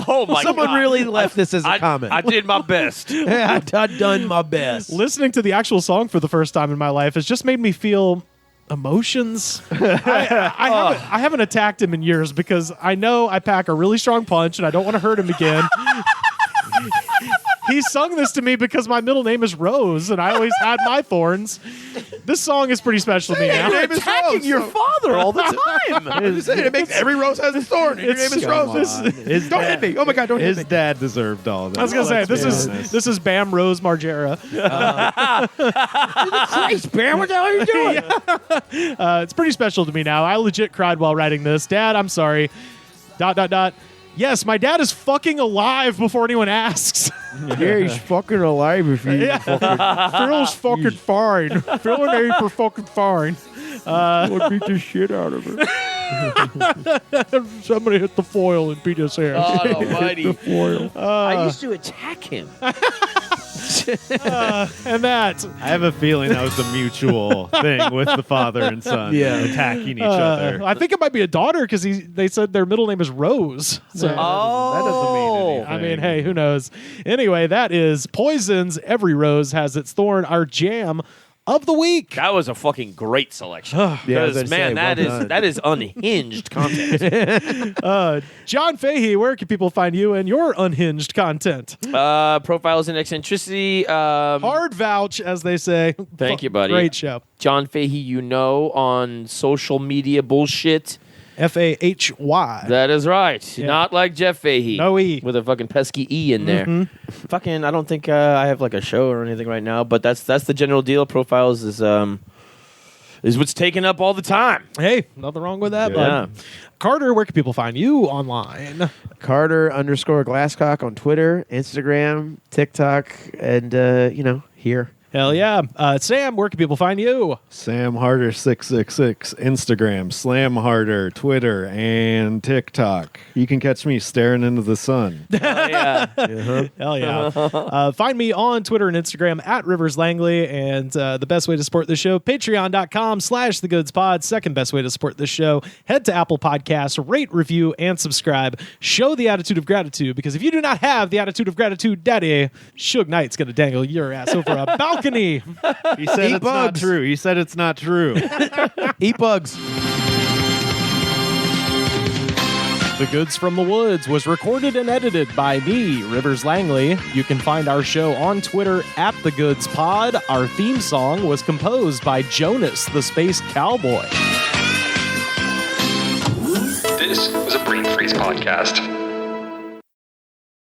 Oh my Someone God. really left this as a comment. I did my best. I've done my best. Listening to the actual song for the first time in my life has just made me feel emotions. I haven't attacked him in years because I know I pack a really strong punch and I don't want to hurt him again. He sung this to me because my middle name is Rose, and I always had my thorns. This song is pretty special to me now. You're attacking your father all the time. I'm just saying, it makes every rose has its thorn. And your name is Rose. Don't hit me. Oh my God, don't hit me. His dad deserved all of that. I was gonna say this is Bam Rose Margera. Christ, Bam, what the hell are you doing? It's pretty special to me now. I legit cried while writing this. Dad, I'm sorry. ... Yes, my dad is fucking alive before anyone asks. Yeah, he's fucking alive if you Phil's fucking fine. Phil and Abe are fucking fine. I'll beat the shit out of her. Somebody hit the foil and beat his hair. God almighty. The foil. I used to attack him. And that. I have a feeling that was a mutual thing with the father and son attacking each other. I think it might be a daughter because they said their middle name is Rose. So, that doesn't mean anything. I mean, hey, who knows? Anyway, that is Poison's Every Rose Has Its Thorn, our jam of the week. That was a fucking great selection. Yeah, man, that is unhinged content. John Fahy, where can people find you and your unhinged content? Profiles in Eccentricity. Hard vouch, as they say. Thank you, buddy. Great show. John Fahy, on social media bullshit. Fahy. That is right. Yeah. Not like Jeff Fahy. No E. With a fucking pesky E in there. Fucking, I don't think I have like a show or anything right now, but that's the general deal. Profiles is is what's taking up all the time. Hey, nothing wrong with that, Yeah. bud. Carter, where can people find you online? Carter_Glasscock on Twitter, Instagram, TikTok, and here. Hell yeah. Sam, where can people find you? Sam Harder 666, Instagram, Slam Harder, Twitter, and TikTok. You can catch me staring into the sun. Hell yeah. Find me on Twitter and Instagram at Rivers Langley. And the best way to support this show, patreon.com/thegoodspod. Second best way to support this show, head to Apple Podcasts, rate, review, and subscribe. Show the attitude of gratitude, because if you do not have the attitude of gratitude, Daddy, Suge Knight's going to dangle your ass over a balcony. He said it's not true. He said it's not true. Eat bugs. The Goods from the Woods was recorded and edited by me, Rivers Langley. You can find our show on Twitter at The Goods Pod. Our theme song was composed by Jonas, the Space Cowboy. This was a Brain Freeze podcast.